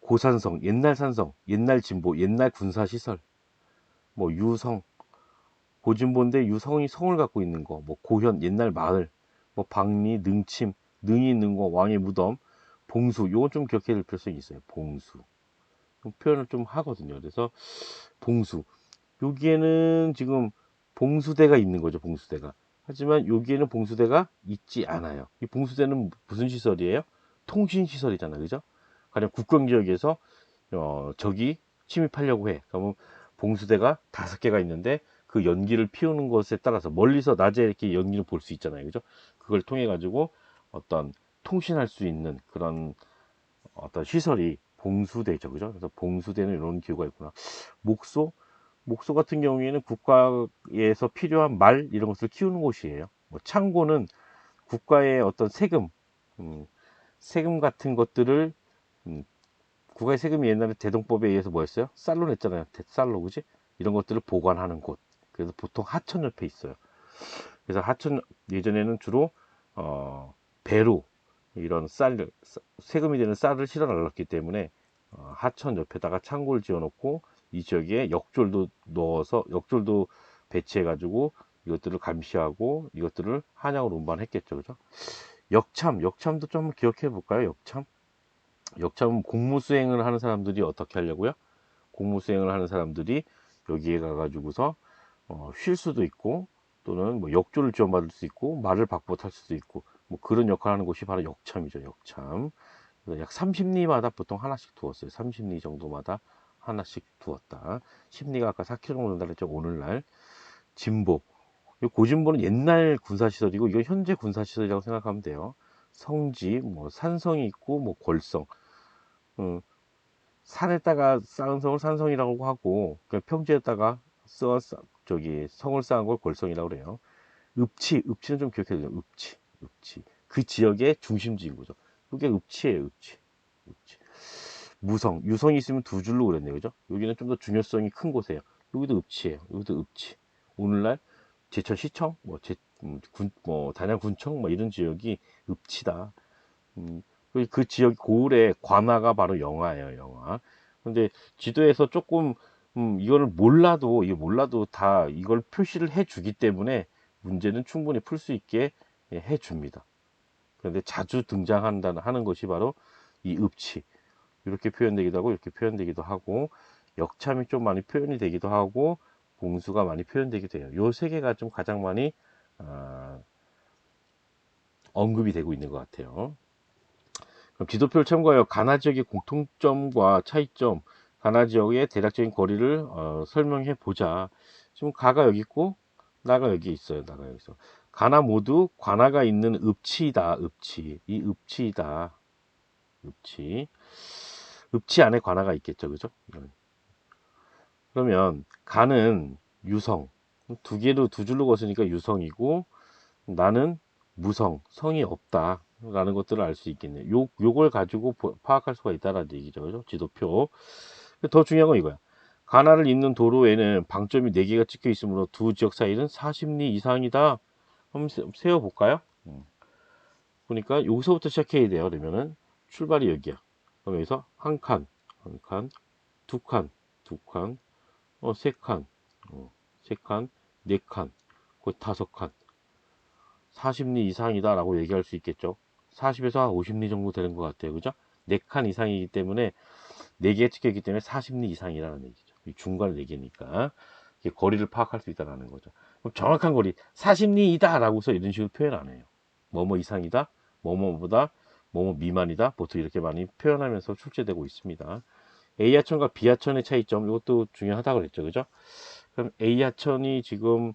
고산성, 옛날 산성, 옛날 진보, 옛날 군사시설, 뭐 유성, 고진보인데 유성이 성을 갖고 있는 거, 뭐 고현, 옛날 마을, 뭐 박리, 능침, 능이 있는 거, 왕의 무덤, 봉수, 요건 좀 기억해 둘 필요성이 있어요. 봉수 표현을 좀 하거든요. 그래서 봉수, 여기에는 지금 봉수대가 있는 거죠. 봉수대가. 하지만 여기에는 봉수대가 있지 않아요. 이 봉수대는 무슨 시설이에요? 통신 시설이잖아요. 그죠? 가령 국경 지역에서 적이 침입하려고 해. 그러면 봉수대가 5개가 있는데 그 연기를 피우는 것에 따라서 멀리서 낮에 이렇게 연기를 볼 수 있잖아요. 그죠? 그걸 통해 가지고 어떤 통신할 수 있는 그런 어떤 시설이 봉수대죠. 그죠? 그래서 봉수대는 이런 기호가 있구나. 목소, 목소 같은 경우에는 국가에서 필요한 말 이런 것을 키우는 곳이에요. 뭐 창고는 국가의 어떤 세금, 세금 같은 것들을, 국가의 세금이 옛날에 대동법에 의해서 뭐였어요? 쌀로 냈잖아요. 쌀로, 그지? 이런 것들을 보관하는 곳. 그래서 보통 하천 옆에 있어요. 그래서 하천, 예전에는 주로 배로 이런 세금이 되는 쌀을 실어 날랐기 때문에 하천 옆에다가 창고를 지어 놓고 이 지역에 역졸도 넣어서, 역졸도 배치해 가지고 이것들을 감시하고 이것들을 한양으로 운반했겠죠. 그죠? 역참도 좀 기억해 볼까요? 역참은 공무 수행을 하는 사람들이 어떻게 하려고요? 공무 수행을 하는 사람들이 여기에 가가지고서 쉴 수도 있고, 또는 뭐 역조를 지원받을 수 있고, 말을 박보 탈 수도 있고, 뭐 그런 역할을 하는 곳이 바로 역참이죠. 역참. 그래서 약 30리마다 보통 하나씩 두었어요. 30리 정도마다 하나씩 두었다. 10리가 아까 4km 정도 달했죠. 오늘날. 진보, 이 고진보는 옛날 군사시설이고 이건 현재 군사시설이라고 생각하면 돼요. 성지, 뭐 산성이 있고, 뭐 골성, 음, 산에다가 쌓은 성을 산성이라고 하고, 그 평지에다가 저기 성을 쌓은 걸 골성이라고 그래요. 읍치는 좀 기억해야 돼요. 읍치. 그 지역의 중심지인 거죠. 이게 읍치예요. 읍치. 무성, 유성이 있으면 두 줄로 그랬네요. 그죠? 여기는 좀 더 중요성이 큰 곳이에요. 여기도 읍치예요. 여기도 읍치. 오늘날 제천시청, 뭐 단양군청, 뭐 이런 지역이 읍치다. 음, 그 지역 고을의 관아가 바로 영아예요, 영아. 근데 지도에서 조금 이게 몰라도 다 이걸 표시를 해주기 때문에 문제는 충분히 풀 수 있게 해줍니다. 그런데 자주 등장한다는 하는 것이 바로 이 읍치, 이렇게 표현되기도 하고 이렇게 표현되기도 하고, 역참이 좀 많이 표현이 되기도 하고, 봉수가 많이 표현되기도 해요. 요 세 개가 좀 가장 많이 아, 언급이 되고 있는 것 같아요. 그럼 지도표를 참고하여 가나 지역의 공통점과 차이점, 가나 지역의 대략적인 거리를 설명해 보자. 지금 가가 여기 있고 나가 여기 있어요. 나가 여기서. 가나 모두 관아가 있는 읍치이다. 읍치. 이 읍치이다. 읍치. 읍치 안에 관아가 있겠죠. 그죠? 그러면 가는 유성. 두 줄로 거으니까 유성이고 나는 무성, 성이 없다. 라는 것들을 알 수 있겠네요. 요걸 가지고 파악할 수가 있다라는 얘기죠. 그죠? 지도표. 더 중요한 건 이거야. 가나를 잇는 도로에는 방점이 4개가 찍혀 있으므로 두 지역 사이는 40리 이상이다. 한번 세워볼까요? 보니까 여기서부터 시작해야 돼요. 그러면은 출발이 여기야. 그럼 여기서 한 칸, 두 칸, 세 칸, 세 칸, 네 칸, 거의 5칸. 40리 이상이다 라고 얘기할 수 있겠죠. 40에서 한 50리 정도 되는 것 같아요. 그죠? 4칸 이상이기 때문에 4개 찍혀있기 때문에 40리 이상이라는 얘기죠. 중간 4개니까 거리를 파악할 수 있다는 거죠. 그럼 정확한 거리 40리이다 라고서 이런 식으로 표현 안 해요. 뭐뭐 이상이다, 뭐뭐보다, 뭐뭐 미만이다, 보통 이렇게 많이 표현하면서 출제되고 있습니다. A하천과 B하천의 차이점, 이것도 중요하다고 그랬죠. 그죠? 그럼 A하천이 지금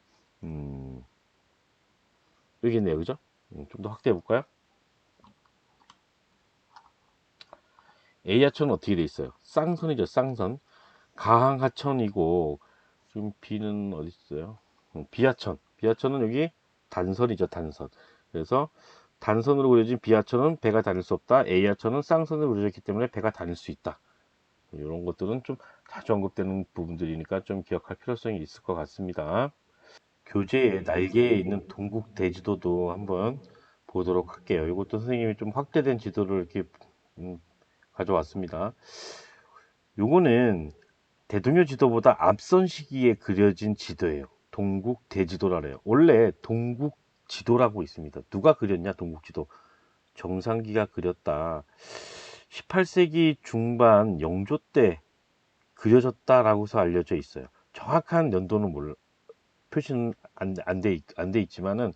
여기 있네요. 그죠? 좀 더 확대해 볼까요? A하천은 어떻게 돼 있어요? 쌍선이죠. 쌍선. 가항하천이고 지금 B는 어디 있어요? B하천. B하천은 여기 단선이죠. 단선. 그래서 단선으로 그려진 B하천은 배가 다닐 수 없다. A하천은 쌍선으로 그려졌기 때문에 배가 다닐 수 있다. 이런 것들은 좀 자주 언급되는 부분들이니까 좀 기억할 필요성이 있을 것 같습니다. 교재에 날개에 있는 동국 대지도도 한번 보도록 할게요. 이것도 선생님이 좀 확대된 지도를 이렇게 가져왔습니다. 요거는 대동요 지도보다 앞선 시기에 그려진 지도예요. 동국 대지도라래요. 원래 동국 지도라고 있습니다. 누가 그렸냐? 동국 지도. 정상기가 그렸다. 18세기 중반 영조 때 그려졌다라고서 알려져 있어요. 정확한 연도는 몰라. 표시는 안 돼 있지만은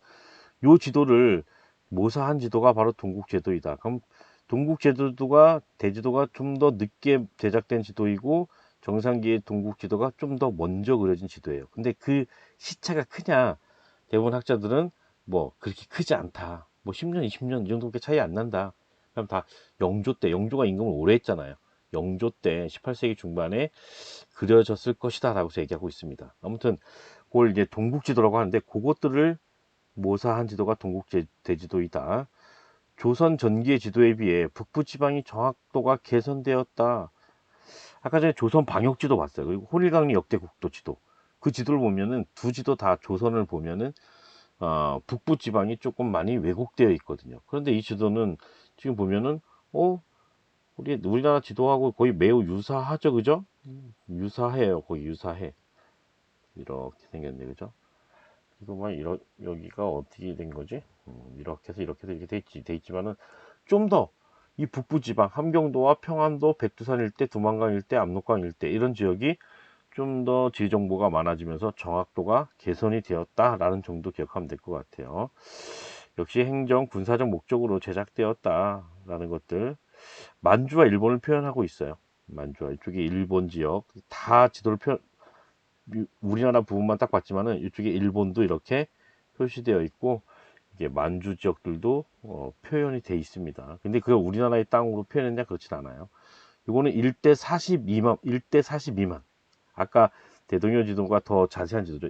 요 지도를 모사한 지도가 바로 동국제도이다. 그럼 동국제도가 대지도가 좀 더 늦게 제작된 지도이고 정상기의 동국지도가 좀 더 먼저 그려진 지도예요. 근데 그 시차가 크냐? 대부분 학자들은 뭐 그렇게 크지 않다. 뭐 10년, 20년 이 정도밖에 차이 안 난다. 그럼 다 영조 때, 영조가 임금을 오래 했잖아요. 영조 때 18세기 중반에 그려졌을 것이다 라고 얘기하고 있습니다. 아무튼 그걸 이제 동국지도라고 하는데 그것들을 모사한 지도가 동국대지도이다. 조선 전기의 지도에 비해 북부 지방이 정확도가 개선되었다. 아까 전에 조선 방역지도 봤어요. 그리고 혼일강리 역대 국도 지도. 그 지도를 보면은 두 지도 다 조선을 보면은 북부 지방이 조금 많이 왜곡되어 있거든요. 그런데 이 지도는 지금 보면은 우리나라 지도하고 거의 매우 유사하죠, 그죠? 유사해요, 거의 유사해. 이렇게 생겼네, 그죠? 이거만 여기가 어떻게 된 거지? 이렇게 해서 이렇게 돼 있지만은 좀 더 이 북부지방 함경도와 평안도, 백두산 일대, 두만강 일대, 압록강 일대 이런 지역이 좀 더 지리 정보가 많아지면서 정확도가 개선이 되었다라는 정도 기억하면 될 것 같아요. 역시 행정 군사적 목적으로 제작되었다라는 것들. 만주와 일본을 표현하고 있어요. 만주와 이쪽에 일본 지역 다 지도를 우리나라 부분만 딱 봤지만은 이쪽에 일본도 이렇게 표시되어 있고 이게 만주 지역들도 표현이 돼 있습니다. 근데 그걸 우리나라의 땅으로 표현했냐 그렇진 않아요. 이거는 1대 42만 1대 42만 아까 대동여 지도가 더 자세한 지도죠.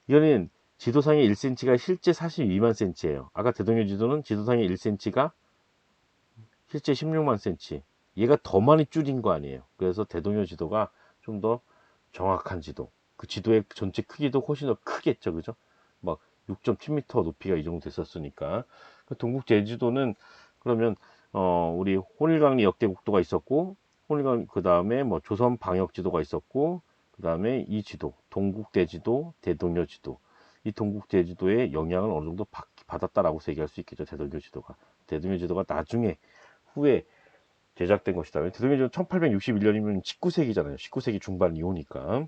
이거는 지도상의 1cm가 실제 42만 cm예요. 아까 대동여 지도는 지도상의 1cm가 실제 16만 cm. 얘가 더 많이 줄인 거 아니에요. 그래서 대동여 지도가 좀 더 정확한 지도. 그 지도의 전체 크기도 훨씬 더 크겠죠. 그죠? 막 6.7m 높이가 이 정도 됐었으니까. 그 동국 제주도는 그러면 우리 혼일강리 역대 국도가 있었고 혼일강 그다음에 뭐 조선 방역 지도가 있었고 그다음에 이 지도 동국 대지도 대동여 지도 이 동국 제주도의 영향을 어느 정도 받았다라고 얘기할 수 있겠죠. 대동여 지도가. 대동여 지도가 나중에 후에 제작된 것이다. 대동여지도는 1861년이면 19세기잖아요. 19세기 중반 이후니까.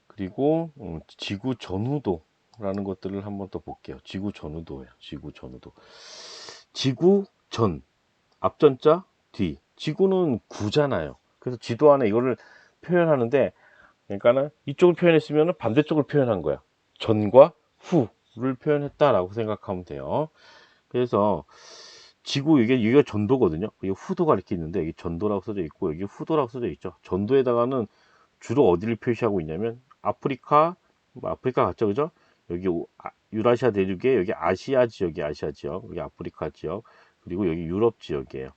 그리고 지구 전후도 라는 것들을 한번 또 볼게요. 지구 전후도예요. 지구 전후도. 지구 전, 앞전자, 뒤. 지구는 구잖아요. 그래서 지도 안에 이거를 표현하는데, 그러니까는 이쪽을 표현했으면 반대쪽을 표현한 거야. 전과 후를 표현했다라고 생각하면 돼요. 그래서 지구, 이게 전도거든요. 이게 후도가 이렇게 있는데, 여기 전도라고 써져 있고, 여기 후도라고 써져 있죠. 전도에다가는 주로 어디를 표시하고 있냐면, 아프리카, 뭐 아프리카 같죠, 그죠? 여기 유라시아 대륙에 여기 아시아 지역이 아시아 지역, 여기 아프리카 지역, 그리고 여기 유럽 지역이에요.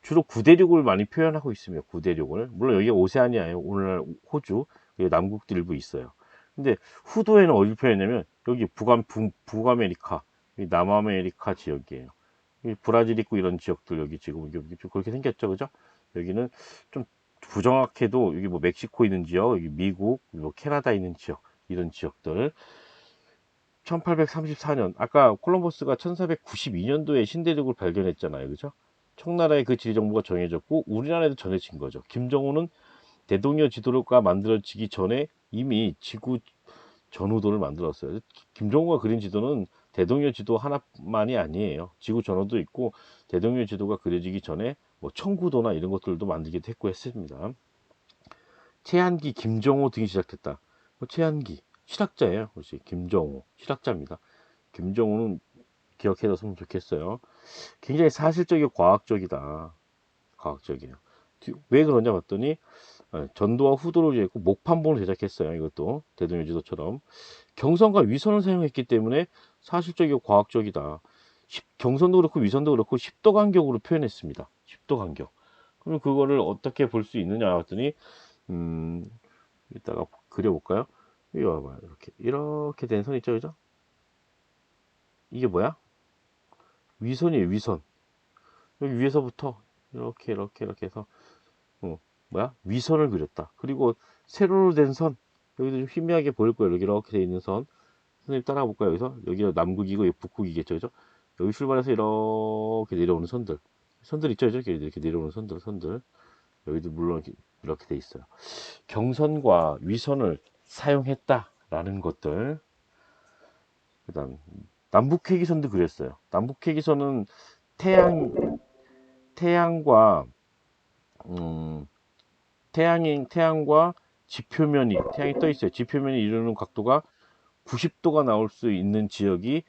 주로 구대륙을 많이 표현하고 있습니다. 구대륙을. 물론 여기가 오세아니아예요. 오늘날 호주, 여기 남극도 일부 있어요. 근데 후도에는 어디 표현했냐면 여기 북아메리카, 여기 남아메리카 지역이에요. 여기 브라질 있고 이런 지역들 여기 지금 여기 좀 그렇게 생겼죠, 그죠? 여기는 좀 부정확해도 여기 뭐 멕시코 있는 지역, 여기 미국, 뭐 캐나다 있는 지역, 이런 지역들. 1834년, 아까 콜럼버스가 1492년도에 신대륙을 발견했잖아요, 그죠? 청나라의 그 지리 정보가 정해졌고 우리나라에도 전해진 거죠. 김정은은 대동여 지도가 만들어지기 전에 이미 지구 전후도를 만들었어요. 김정은가 그린 지도는 대동여 지도 하나만이 아니에요. 지구 전후도 있고 대동여 지도가 그려지기 전에 뭐 청구도나 이런 것들도 만들기도 했고 했습니다. 최한기, 김정호 등이 시작했다. 뭐 최한기 실학자예요. 그렇지. 김정호 실학자입니다. 김정호는 기억해뒀으면 좋겠어요. 굉장히 사실적이고 과학적이다. 과학적이에요. 왜 그러냐 봤더니 전도와 후도를 제했고 목판본을 제작했어요. 이것도 대동여 지도처럼 경선과 위선을 사용했기 때문에 사실적이고 과학적이다. 경선도 그렇고 위선도 그렇고 10도 간격으로 표현했습니다. 10도 간격. 그럼 그거를 어떻게 볼 수 있느냐 봤더니 이따가 그려볼까요? 이거 봐봐요. 이렇게 된 선 있죠, 그죠? 이게 뭐야? 위선이에요, 위선. 여기 위에서부터 이렇게 해서 뭐야? 위선을 그렸다. 그리고 세로로 된 선, 여기도 좀 희미하게 보일 거예요. 이렇게 돼 있는 선. 선생님 따라가 볼까요? 여기서 여기가 남극이고 여기 북극이겠죠, 그죠? 여기 출발해서 이렇게 내려오는 선들 있죠, 그죠? 이렇게 내려오는 선들. 여기도 물론 이렇게 돼 있어요. 경선과 위선을 사용했다라는 것들. 그다음 남북회기선도 그랬어요. 남북회기선은 태양 태양과 음, 태양과 태양이 떠 있어요. 지표면이 이루는 각도가 90도가 나올 수 있는 지역이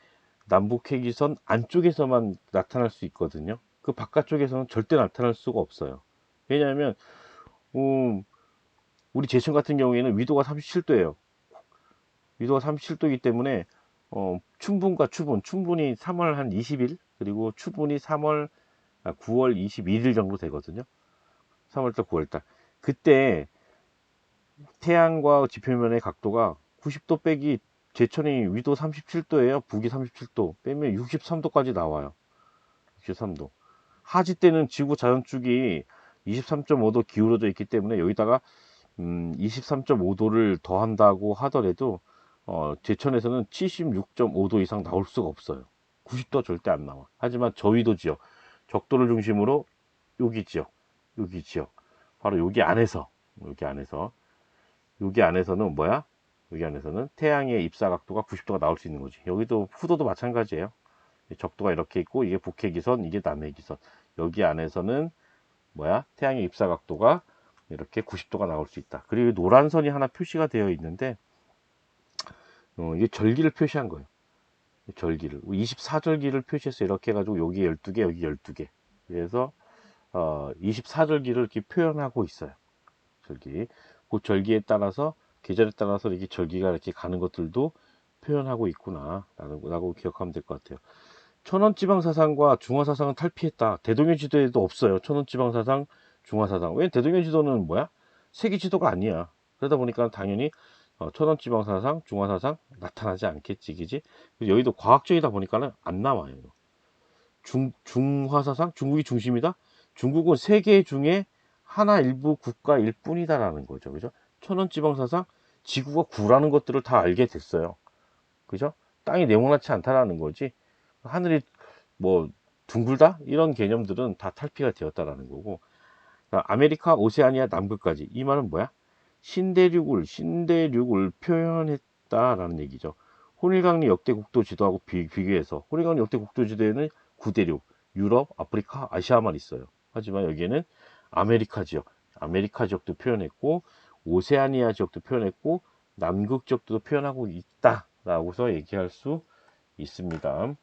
남북회기선 안쪽에서만 나타날 수 있거든요. 그 바깥쪽에서는 절대 나타날 수가 없어요. 왜냐하면 우리 제천 같은 경우에는 위도가 37도예요. 위도가 37도이기 때문에 춘분과 추분, 춘분이 3월 한 20일, 그리고 추분이 9월 21일 정도 되거든요. 3월달, 9월달. 그때 태양과 지표면의 각도가 90도 빼기 제천이 위도 37도예요. 북이 37도 빼면 63도까지 나와요. 63도. 하지 때는 지구 자전축이 23.5도 기울어져 있기 때문에 여기다가 23.5도를 더한다고 하더라도 제천에서는 76.5도 이상 나올 수가 없어요. 90도 절대 안 나와. 하지만 저위도 지역, 적도를 중심으로 여기 지역, 바로 여기 안에서는 뭐야? 여기 안에서는 태양의 입사 각도가 90도가 나올 수 있는 거지. 여기도 후도도 마찬가지예요. 적도가 이렇게 있고 이게 북해기선, 이게 남해기선. 여기 안에서는 뭐야? 태양의 입사 각도가 이렇게 90도가 나올 수 있다. 그리고 노란 선이 하나 표시가 되어 있는데 이게 절기를 표시한 거예요. 절기를 24절기를 표시해서 이렇게 해가지고 여기 12개, 여기 12개. 그래서 24절기를 이렇게 표현하고 있어요. 절기. 그 절기에 따라서 계절에 따라서 이렇게 절기가 이렇게 가는 것들도 표현하고 있구나 라고 기억하면 될 것 같아요. 천원지방사상과 중화사상은 탈피했다. 대동여 지도에도 없어요. 천원지방사상, 중화사상. 왜 대동여 지도는 뭐야? 세계 지도가 아니야. 그러다 보니까 당연히 천원지방사상, 중화사상 나타나지 않겠지, 그지? 여기도 과학적이다 보니까는 안 나와요. 중화사상, 중국이 중심이다. 중국은 세계 중에 하나 일부 국가일 뿐이다라는 거죠, 그죠? 천원지방사상, 지구가 구라는 것들을 다 알게 됐어요, 그죠? 땅이 네모나지 않다라는 거지. 하늘이 뭐 둥글다 이런 개념들은 다 탈피가 되었다라는 거고, 아메리카, 오세아니아, 남극까지 이 말은 뭐야? 신대륙을 표현했다라는 얘기죠. 혼일강리 역대 국도 지도하고 비교해서 혼일강리 역대 국도 지도에는 구대륙, 유럽, 아프리카, 아시아만 있어요. 하지만 여기에는 아메리카 지역, 아메리카 지역도 표현했고 오세아니아 지역도 표현했고 남극 지역도 표현하고 있다라고서 얘기할 수 있습니다.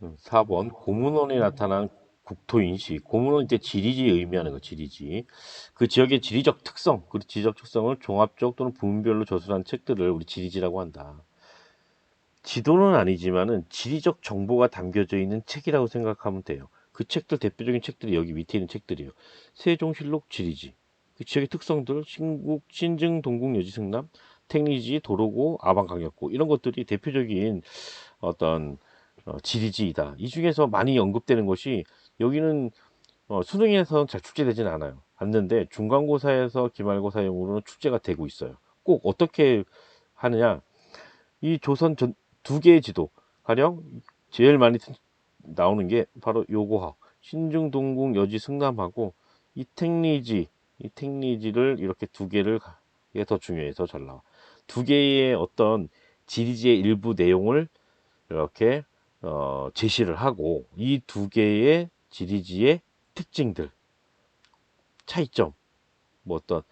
4번 고문원에 나타난 국토인식. 고문원 이제 지리지 의미하는 거 지리지. 그 지역의 지리적 특성, 그 지리적 특성을 종합적 또는 부문별로 저술한 책들을 우리 지리지라고 한다. 지도는 아니지만은 지리적 정보가 담겨져 있는 책이라고 생각하면 돼요. 그 책들 대표적인 책들이 여기 밑에 있는 책들이에요. 세종실록 지리지. 그 지역의 특성들 신국 신증 동국 여지 승남 택리지 도로고 아방강역고 이런 것들이 대표적인 어떤 지리지이다. 이 중에서 많이 언급되는 것이 여기는 수능에서는 잘 출제되지는 않는데 중간고사에서 기말고사용으로는 출제가 되고 있어요. 꼭 어떻게 하느냐? 이 조선 두 개의 지도 가령 제일 많이 나오는 게 바로 요거하고 신중 동궁 여지 승남하고 이택리지를 이렇게 두 개를 이게 더 중요해서 잘 나와. 두 개의 어떤 지리지의 일부 내용을 이렇게 제시를 하고 이 두 개의 지리지의 특징들, 차이점, 뭐 어떤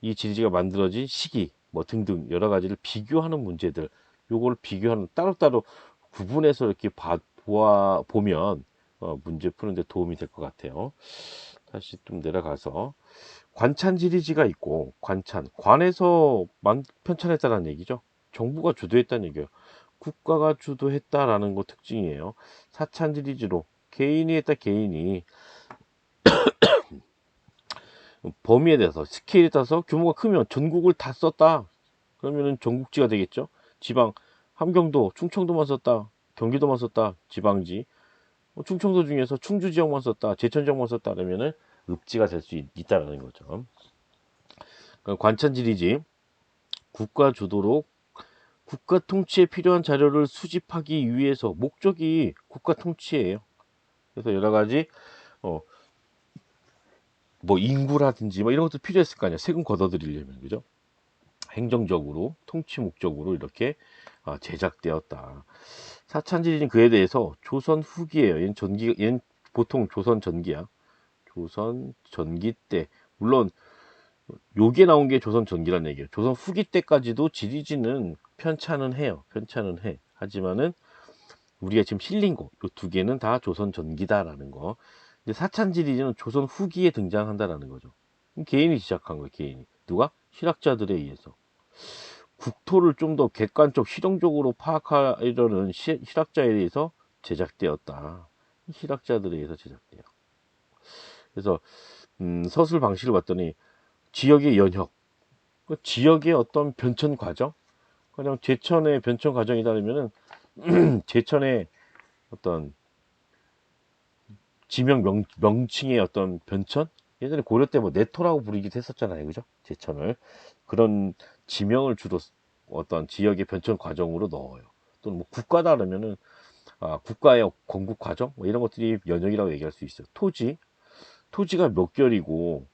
이 지리지가 만들어진 시기 뭐 등등 여러 가지를 비교하는 문제들, 요걸 비교하는 따로따로 구분해서 이렇게 보면 문제 푸는데 도움이 될 것 같아요. 다시 좀 내려가서 관찬 지리지가 있고 관에서 편찬했다는 얘기죠. 정부가 주도했다는 얘기예요. 국가가 주도했다라는 거 특징이에요. 사찬 지리지로 개인이 했다. 개인이 범위에 대해서 스케일에 따라서 규모가 크면 전국을 다 썼다. 그러면은 전국지가 되겠죠. 지방 함경도 충청도만 썼다. 경기도만 썼다. 지방지. 충청도 중에서 충주 지역만 썼다. 제천 지역만 썼다. 그러면은 읍지가 될 수 있다라는 거죠. 관찬지리지 국가 주도로 국가 통치에 필요한 자료를 수집하기 위해서 목적이 국가 통치예요. 그래서 여러 가지 어, 뭐 인구라든지 뭐 이런 것도 필요했을 거 아니야. 세금 걷어들이려면 그죠? 행정적으로 통치 목적으로 이렇게 제작되었다. 사찬지리는 그에 대해서 조선 후기예요. 얘는 보통 조선 전기야. 조선 전기 때 물론 요게 나온 게 조선 전기란 얘기예요. 조선 후기 때까지도 지리지는 편찬은 해요. 편찬은 해. 하지만은 우리가 지금 실린 거, 요 두 개는 다 조선 전기다라는 거. 근데 사찬지리는 조선 후기에 등장한다라는 거죠. 개인이 시작한 거예요. 개인이. 누가? 실학자들에 의해서. 국토를 좀 더 객관적, 실용적으로 파악하려는 실학자에 의해서 제작되었다. 실학자들에 의해서 제작돼요. 그래서 서술 방식을 봤더니 지역의 연혁, 그 지역의 어떤 변천 과정, 그냥 제천의 변천 과정이다면은 제천의 어떤 지명 명칭의 어떤 변천? 예전에 고려 때 뭐 내토라고 부르기도 했었잖아요. 그죠? 제천을. 그런 지명을 주로 어떤 지역의 변천 과정으로 넣어요. 또는 뭐 국가다 그러면은, 국가의 건국 과정? 뭐 이런 것들이 연역이라고 얘기할 수 있어요. 토지가 몇 결이고,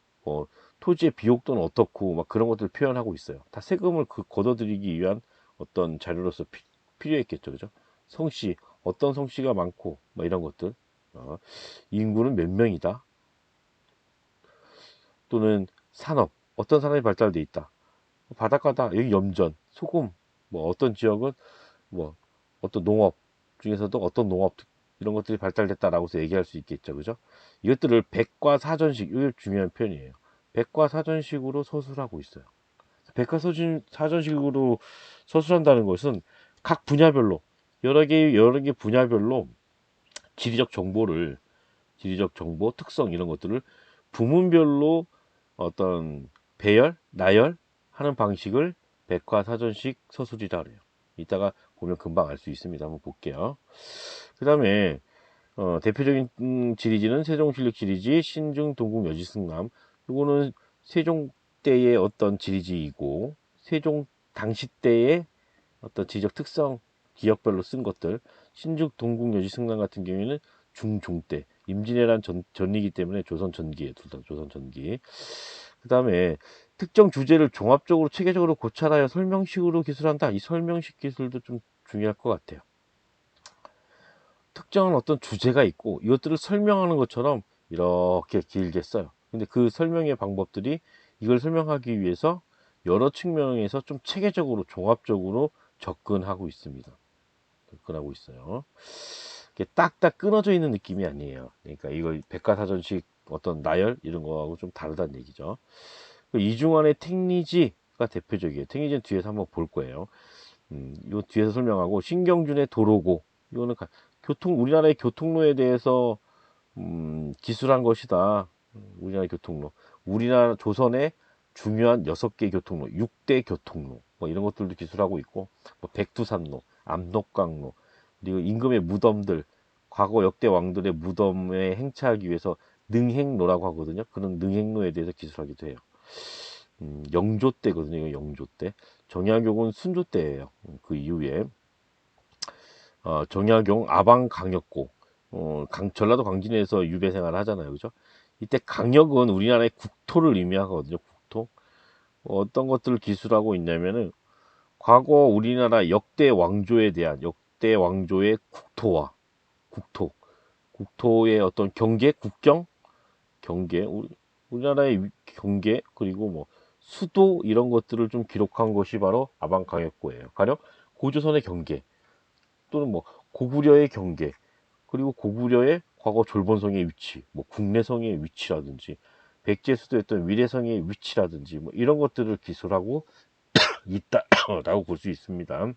토지의 비옥도는 어떻고, 막 그런 것들을 표현하고 있어요. 다 세금을 걷어들이기 위한 어떤 자료로서 필요했겠죠. 그죠? 성씨, 어떤 성씨가 많고, 뭐 이런 것들. 인구는 몇 명이다. 또는 산업, 어떤 산업이 발달돼 있다. 바닷가다, 여기 염전, 소금, 뭐 어떤 지역은 뭐 어떤 농업 중에서도 어떤 농업 이런 것들이 발달됐다라고 해서 얘기할 수 있겠죠. 그죠? 이것들을 백과사전식, 이게 중요한 표현이에요. 백과사전식으로 서술하고 있어요. 백과사전식으로 서술한다는 것은 각 분야별로 여러 개 분야별로 지리적 정보, 특성 이런 것들을 부문별로 어떤 배열, 나열 하는 방식을 백과사전식 서술이라 그래요. 이따가 보면 금방 알 수 있습니다. 한번 볼게요. 그 다음에 대표적인 지리지는 세종실록 지리지, 신중, 동국, 여지, 승남. 이거는 세종 때의 어떤 지리지이고 세종 당시 때의 어떤 지적 특성 지역별로 쓴 것들. 신중, 동국, 여지, 승남 같은 경우에는 중종 때 임진왜란 전이기 때문에 조선 전기에 둘 다 조선 전기. 그 다음에 특정 주제를 종합적으로 체계적으로 고찰하여 설명식으로 기술한다. 이 설명식 기술도 좀 중요할 것 같아요. 특정한 어떤 주제가 있고 이것들을 설명하는 것처럼 이렇게 길게 써요. 근데 그 설명의 방법들이 이걸 설명하기 위해서 여러 측면에서 좀 체계적으로 종합적으로 접근하고 있습니다. 접근하고 있어요. 이게 딱딱 끊어져 있는 느낌이 아니에요. 그러니까 이거 백과사전식 어떤 나열 이런 거하고 좀 다르다는 얘기죠. 이중환의 택리지가 대표적이에요. 택리지는 뒤에서 한번 볼 거예요. 요 뒤에서 설명하고 신경준의 도로고 이거는 우리나라의 교통로에 대해서 기술한 것이다. 우리나라 교통로. 우리나라 조선의 중요한 6개 교통로, 6대 교통로 뭐 이런 것들도 기술하고 있고 뭐 백두산로, 압록강로 그리고 임금의 무덤들 과거 역대 왕들의 무덤에 행차하기 위해서 능행로라고 하거든요. 그런 능행로에 대해서 기술하기도 해요. 영조 때거든요. 영조 때. 정약용은 순조 때예요. 그 이후에 정약용 아방강역고 전라도 광진에서 유배 생활을 하잖아요. 그죠? 이때 강역은 우리나라의 국토를 의미하거든요. 국토. 어떤 것들을 기술하고 있냐면은 과거 우리나라 역대 왕조에 대한 역대 왕조의 국토와 국토의 어떤 경계, 국경, 경계, 우리나라의 경계 그리고 뭐 수도 이런 것들을 좀 기록한 것이 바로 아방강역고예요. 가령 고조선의 경계 또는 뭐 고구려의 경계 그리고 고구려의 과거 졸본성의 위치, 뭐 국내성의 위치라든지 백제수도였던 위례성의 위치라든지 뭐 이런 것들을 기술하고 있다라고 볼 수 있습니다.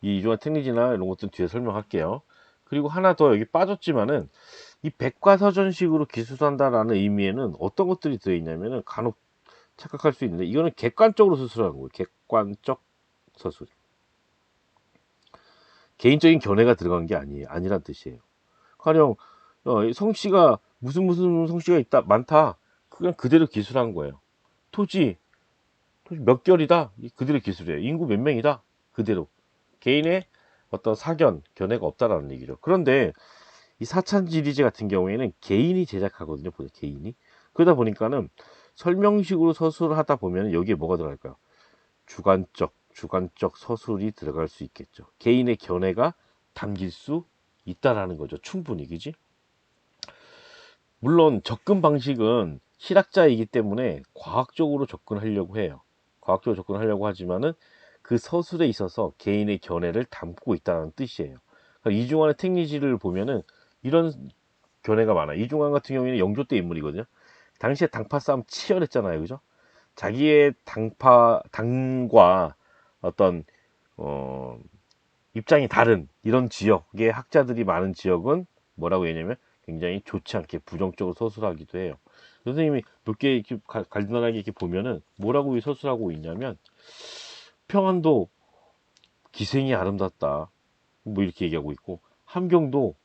이 이중한 택리지나 이런 것들은 뒤에 설명할게요. 그리고 하나 더 여기 빠졌지만은 이 백과사전식으로 기술한다라는 의미에는 어떤 것들이 들어있냐면은 간혹 착각할 수 있는데 이거는 객관적으로 수술하는 거예요. 객관적 서술. 개인적인 견해가 들어간 게 아니란 뜻이에요. 가령 성씨가 무슨 성씨가 있다 많다 그냥 그대로 기술한 거예요. 토지 몇 결이다 그대로 기술이에요. 인구 몇 명이다 그대로 개인의 어떤 사견 견해가 없다라는 얘기죠. 그런데 이 사찬지리제 같은 경우에는 개인이 제작하거든요. 개인이 그러다 보니까는 설명식으로 서술을 하다 보면 여기에 뭐가 들어갈까요? 주관적 서술이 들어갈 수 있겠죠. 개인의 견해가 담길 수 있다라는 거죠. 충분히 그지? 물론 접근 방식은 실학자이기 때문에 과학적으로 접근하려고 해요. 과학적으로 접근하려고 하지만은 그 서술에 있어서 개인의 견해를 담고 있다는 뜻이에요. 그러니까 이중환의 택리지를 보면은 이런 견해가 많아요. 이중환 같은 경우에는 영조 때 인물이거든요. 당시에 당파 싸움 치열했잖아요. 그죠? 자기의 당과 어떤 어, 입장이 다른 이런 지역의 학자들이 많은 지역은 뭐라고 얘기냐면 굉장히 좋지 않게 부정적으로 서술하기도 해요. 선생님이 몇 개 이렇게 간단하게 이렇게 보면은 뭐라고 서술하고 있냐면 평안도 기생이 아름답다 뭐 이렇게 얘기하고 있고 함경도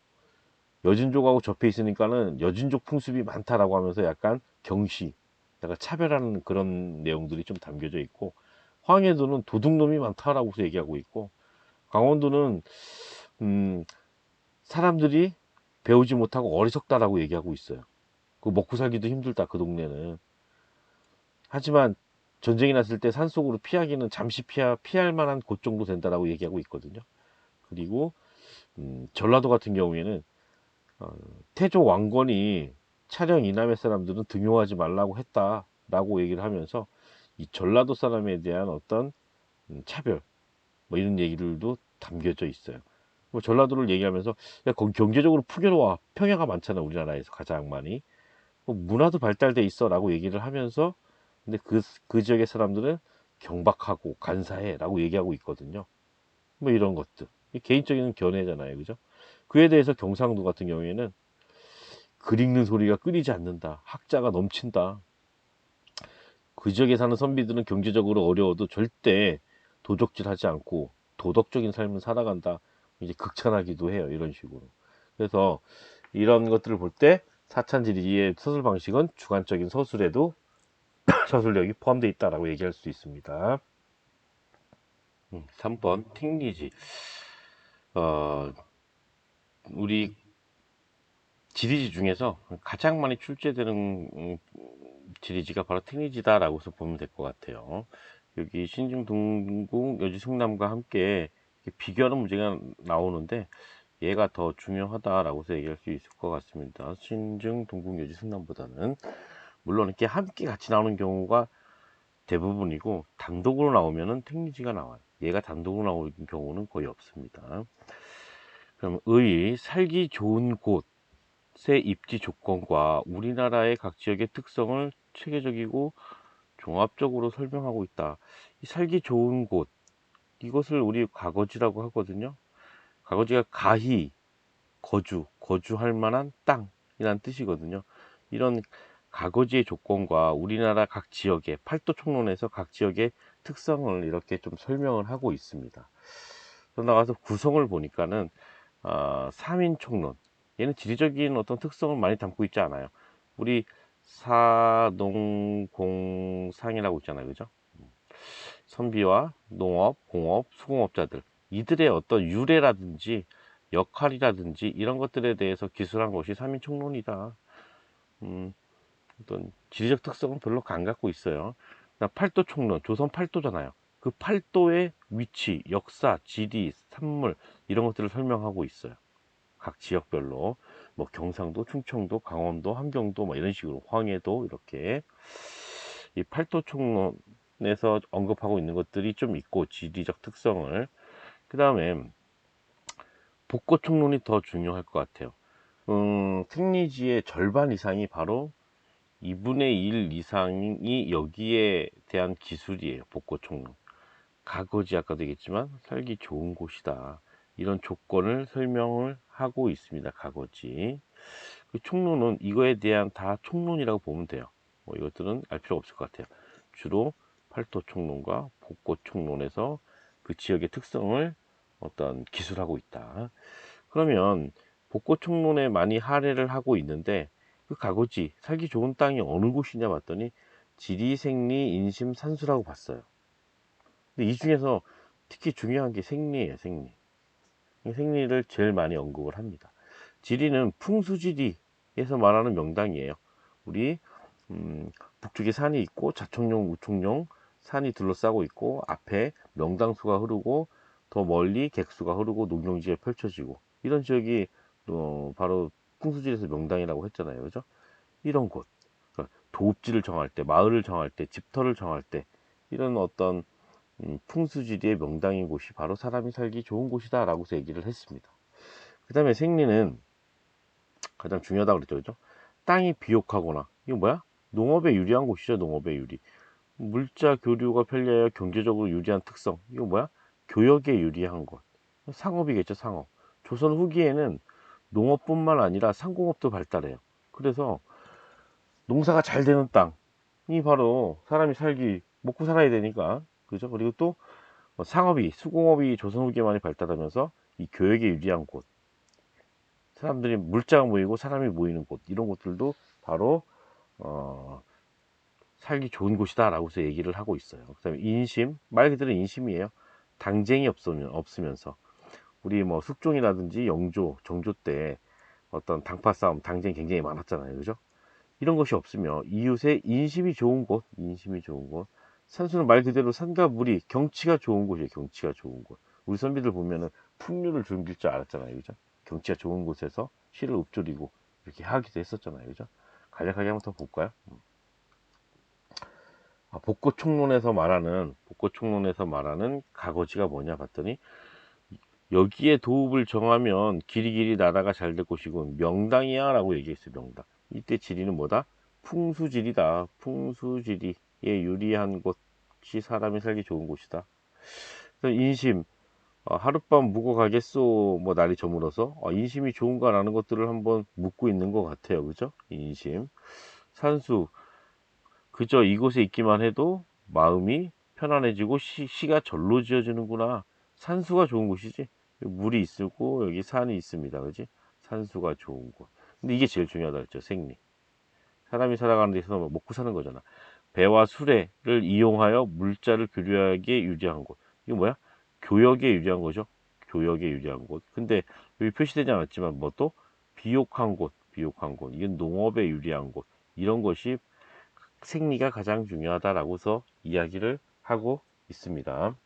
여진족하고 접해 있으니까는 여진족 풍습이 많다라고 하면서 약간 경시 약간 차별하는 그런 내용들이 좀 담겨져 있고 황해도는 도둑놈이 많다라고 얘기하고 있고 강원도는 사람들이 배우지 못하고 어리석다라고 얘기하고 있어요. 그 먹고 살기도 힘들다 그 동네는. 하지만 전쟁이 났을 때 산속으로 피하기는 잠시 피할 만한 곳 정도 된다라고 얘기하고 있거든요. 그리고 전라도 같은 경우에는 어, 태조 왕건이 차령 이남의 사람들은 등용하지 말라고 했다라고 얘기를 하면서 이 전라도 사람에 대한 어떤 차별 뭐 이런 얘기들도 담겨져 있어요. 뭐 전라도를 얘기하면서 야, 거기 경제적으로 풍요로워 평야가 많잖아 우리나라에서 가장 많이 뭐 문화도 발달돼 있어라고 얘기를 하면서 근데 그 지역의 사람들은 경박하고 간사해라고 얘기하고 있거든요. 뭐 이런 것들 개인적인 견해잖아요, 그죠? 그에 대해서 경상도 같은 경우에는 글 읽는 소리가 끊이지 않는다. 학자가 넘친다. 그 지역에 사는 선비들은 경제적으로 어려워도 절대 도적질하지 않고 도덕적인 삶을 살아간다. 이제 극찬하기도 해요. 이런 식으로. 그래서 이런 것들을 볼 때 사찬지리의 서술 방식은 주관적인 서술에도 서술력이 포함되어 있다라고 얘기할 수 있습니다. 3번 팅리지. 우리 지리지 중에서 가장 많이 출제되는 지리지가 바로 택리지다라고 해서 보면 될 것 같아요. 여기 신중, 동궁, 여지, 승남과 함께 비교하는 문제가 나오는데 얘가 더 중요하다라고 해서 얘기할 수 있을 것 같습니다. 신중, 동궁, 여지, 승남보다는 물론 이렇게 함께 같이 나오는 경우가 대부분이고 단독으로 나오면은 택리지가 나와요. 얘가 단독으로 나오는 경우는 거의 없습니다. 그럼 의, 살기 좋은 곳의 입지 조건과 우리나라의 각 지역의 특성을 체계적이고 종합적으로 설명하고 있다. 이 살기 좋은 곳, 이것을 우리 가거지라고 하거든요. 가거지가 가히, 거주할 만한 땅이란 뜻이거든요. 이런 가거지의 조건과 우리나라 각 지역의 팔도 총론에서 각 지역의 특성을 이렇게 좀 설명을 하고 있습니다. 그러고 나가서 구성을 보니까는 3인 총론, 얘는 지리적인 어떤 특성을 많이 담고 있지 않아요. 우리 사농공상이라고 있잖아요, 그죠? 선비와 농업, 공업, 수공업자들, 이들의 어떤 유래라든지 역할이라든지 이런 것들에 대해서 기술한 것이 3인 총론이다. 어떤 지리적 특성은 별로 안 갖고 있어요. 팔도 총론, 조선 팔도잖아요. 그 팔도의 위치, 역사, 지리, 산물 이런 것들을 설명하고 있어요. 각 지역별로 뭐 경상도, 충청도, 강원도, 함경도 뭐 이런 식으로 황해도 이렇게 이 팔도 총론에서 언급하고 있는 것들이 좀 있고 지리적 특성을 그 다음에 복고 총론이 더 중요할 것 같아요. 택리지의 절반 이상이 바로 2분의 1 이상이 여기에 대한 기술이에요. 복고 총론. 가거지 아까도 얘기했지만 살기 좋은 곳이다. 이런 조건을 설명을 하고 있습니다. 가거지. 그 총론은 이거에 대한 다 총론이라고 보면 돼요. 뭐 이것들은 알 필요 없을 것 같아요. 주로 팔도 총론과 복고 총론에서 그 지역의 특성을 어떤 기술하고 있다. 그러면 복고 총론에 많이 할애를 하고 있는데 그 가거지 살기 좋은 땅이 어느 곳이냐 봤더니 지리, 생리, 인심, 산수라고 봤어요. 근데 이 중에서 특히 중요한 게 생리예요, 생리. 생리를 제일 많이 언급을 합니다. 지리는 풍수지리에서 말하는 명당이에요. 우리 북쪽에 산이 있고 자청룡, 우청룡 산이 둘러싸고 있고 앞에 명당수가 흐르고 더 멀리 객수가 흐르고 농경지가 펼쳐지고 이런 지역이 바로 풍수지리에서 명당이라고 했잖아요, 그죠? 이런 곳, 그러니까 도읍지를 정할 때, 마을을 정할 때, 집터를 정할 때 이런 어떤 풍수지리의 명당인 곳이 바로 사람이 살기 좋은 곳이다 라고 얘기를 했습니다. 그 다음에 생리는 가장 중요하다고 그랬죠, 그죠? 땅이 비옥하거나 이거 뭐야? 농업에 유리한 곳이죠. 농업에 유리. 물자 교류가 편리하여 경제적으로 유리한 특성 이거 뭐야? 교역에 유리한 것. 상업이겠죠, 상업. 조선 후기에는 농업뿐만 아니라 상공업도 발달해요. 그래서 농사가 잘 되는 땅이 바로 사람이 살기 먹고 살아야 되니까, 그죠? 그리고 또 상업이, 수공업이 조선 후기에 많이 발달하면서 이 교역에 유리한 곳, 사람들이 물자가 모이고 사람이 모이는 곳, 이런 곳들도 바로 어, 살기 좋은 곳이다 라고 해서 얘기를 하고 있어요. 그 다음에 인심, 말 그대로 인심이에요. 당쟁이 없으면서 우리 뭐 숙종이라든지 영조, 정조 때 어떤 당파 싸움, 당쟁이 굉장히 많았잖아요, 그죠? 이런 것이 없으며 이웃의 인심이 좋은 곳, 인심이 좋은 곳. 산수는 말 그대로 산과 물이 경치가 좋은 곳이에요. 경치가 좋은 곳. 우리 선비들 보면은 풍류를 즐길 줄 알았잖아요, 그죠? 경치가 좋은 곳에서 시를 읊조리고 이렇게 하기도 했었잖아요, 그죠? 간략하게 한번 더 볼까요? 복고총론에서 말하는 가거지가 뭐냐 봤더니 여기에 도읍을 정하면 길이길이 나라가 잘 될 것이고 명당이야 라고 얘기했어요. 명당. 이때 지리는 뭐다? 풍수지리다. 풍수지리에 유리한 곳이 사람이 살기 좋은 곳이다. 그래서 인심, 하룻밤 묵어 가겠소. 뭐 날이 저물어서 인심이 좋은가라는 것들을 한번 묻고 있는 것 같아요. 그죠? 인심. 산수, 그저 이곳에 있기만 해도 마음이 편안해지고 시가 절로 지어지는구나. 산수가 좋은 곳이지. 물이 있고 여기 산이 있습니다. 그지? 산수가 좋은 곳. 근데 이게 제일 중요하다 그랬죠. 생리. 사람이 살아가는 데 있어서 먹고 사는 거잖아. 배와 수레를 이용하여 물자를 교류하기에 유리한 곳. 이거 뭐야? 교역에 유리한 거죠. 교역에 유리한 곳. 근데 여기 표시되지 않았지만 뭐 또 비옥한 곳. 비옥한 곳, 이건 농업에 유리한 곳, 이런 것이 생리가 가장 중요하다라고서 이야기를 하고 있습니다.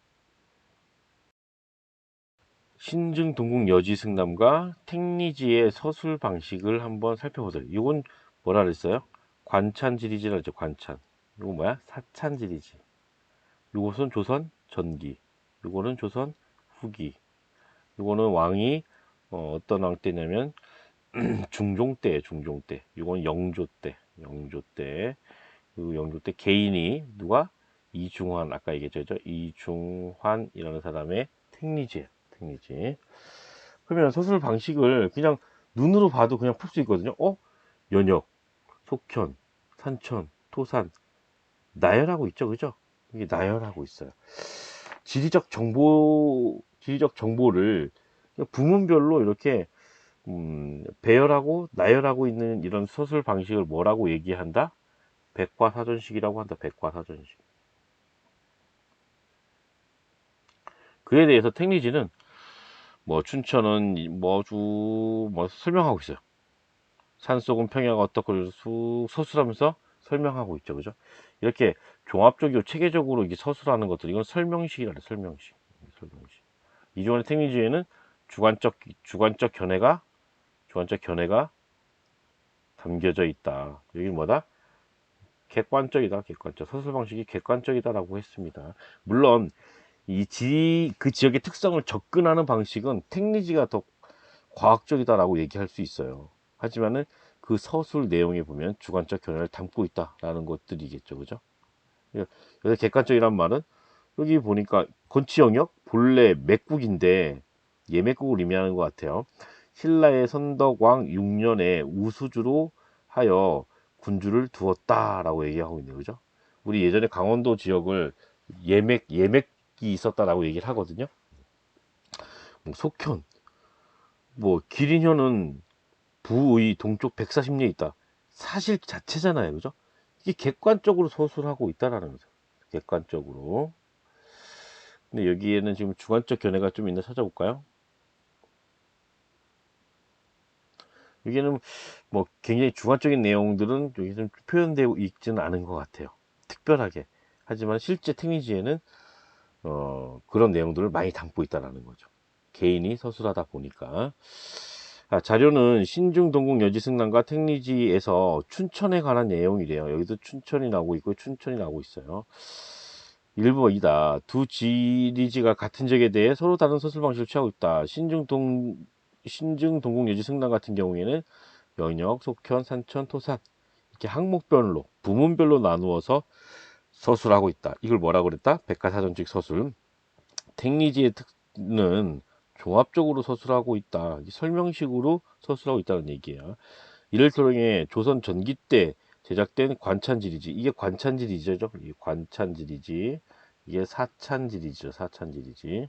신증 동국 여지 승남과 택리지의 서술 방식을 한번 살펴보세요. 이건 뭐라 그랬어요? 관찬지리지라 했죠. 관찬. 이거 뭐야? 사찬지리지. 이것은 조선 전기. 이거는 조선 후기. 이거는 왕이 어떤 왕 때냐면 중종 때, 중종 때. 이건 영조 때, 영조 때. 그리고 영조 때 개인이 누가 이중환, 아까 얘기했죠. 이중환이라는 사람의 택리지예요. 택리지. 그러면 서술 방식을 그냥 눈으로 봐도 그냥 풀 수 있거든요. 연역, 속현, 산천, 토산, 나열하고 있죠. 그죠? 이게 나열하고 있어요. 지리적 정보를 부문별로 이렇게 배열하고 나열하고 있는 이런 서술 방식을 뭐라고 얘기한다? 백과사전식이라고 한다. 백과사전식. 그에 대해서 택리지는 뭐 춘천은 뭐주 뭐 설명하고 있어요. 산속은 평야가 어떻고 서술하면서 설명하고 있죠. 그죠? 이렇게 종합적이고 체계적으로 이게 서술하는 것들, 이건 설명식이라는 설명식. 설명식. 이종환의 택리지에는 주관적 견해가 담겨져 있다. 여기 뭐다? 객관적이다. 객관적. 서술 방식이 객관적이다라고 했습니다. 물론 그 지역의 특성을 접근하는 방식은 택리지가 더 과학적이다라고 얘기할 수 있어요. 하지만은 그 서술 내용에 보면 주관적 견해를 담고 있다라는 것들이겠죠. 그죠? 여기서 객관적이란 말은 여기 보니까 건치 영역 본래 맥국인데 예맥국을 의미하는 것 같아요. 신라의 선덕왕 6년에 우수주로 하여 군주를 두었다라고 얘기하고 있네요. 그죠? 우리 예전에 강원도 지역을 예맥이 있었다라고 얘기를 하거든요. 뭐 속현, 뭐 기린현은 부의 동쪽 140리에 있다. 사실 자체잖아요. 그죠? 이게 객관적으로 서술하고 있다라는 거죠. 객관적으로. 근데 여기에는 지금 주관적 견해가 좀 있나 찾아볼까요? 여기는 뭐 굉장히 주관적인 내용들은 여기 좀 표현되고 있지는 않은 것 같아요. 특별하게. 하지만 실제 택리지에는 그런 내용들을 많이 담고 있다는 거죠. 개인이 서술하다 보니까. 자료는 신중동국 여지승남과 택리지에서 춘천에 관한 내용이래요. 여기도 춘천이 나오고 있고 춘천이 나오고 있어요. 일부 이다. 두 지리지가 같은 적에 대해 서로 다른 서술 방식을 취하고 있다. 신중동국 여지승남 같은 경우에는 연역, 속현, 산천, 토산 이렇게 항목별로 부문별로 나누어서 서술하고 있다. 이걸 뭐라고 그랬다? 백과사전식 서술. 택리지의 특는 종합적으로 서술하고 있다. 설명식으로 서술하고 있다는 얘기야. 이를 통해 조선 전기 때 제작된 관찬지리지. 이게 관찬지리지죠. 이게 관찬지리지. 이게 사찬지리지죠. 사찬지리지.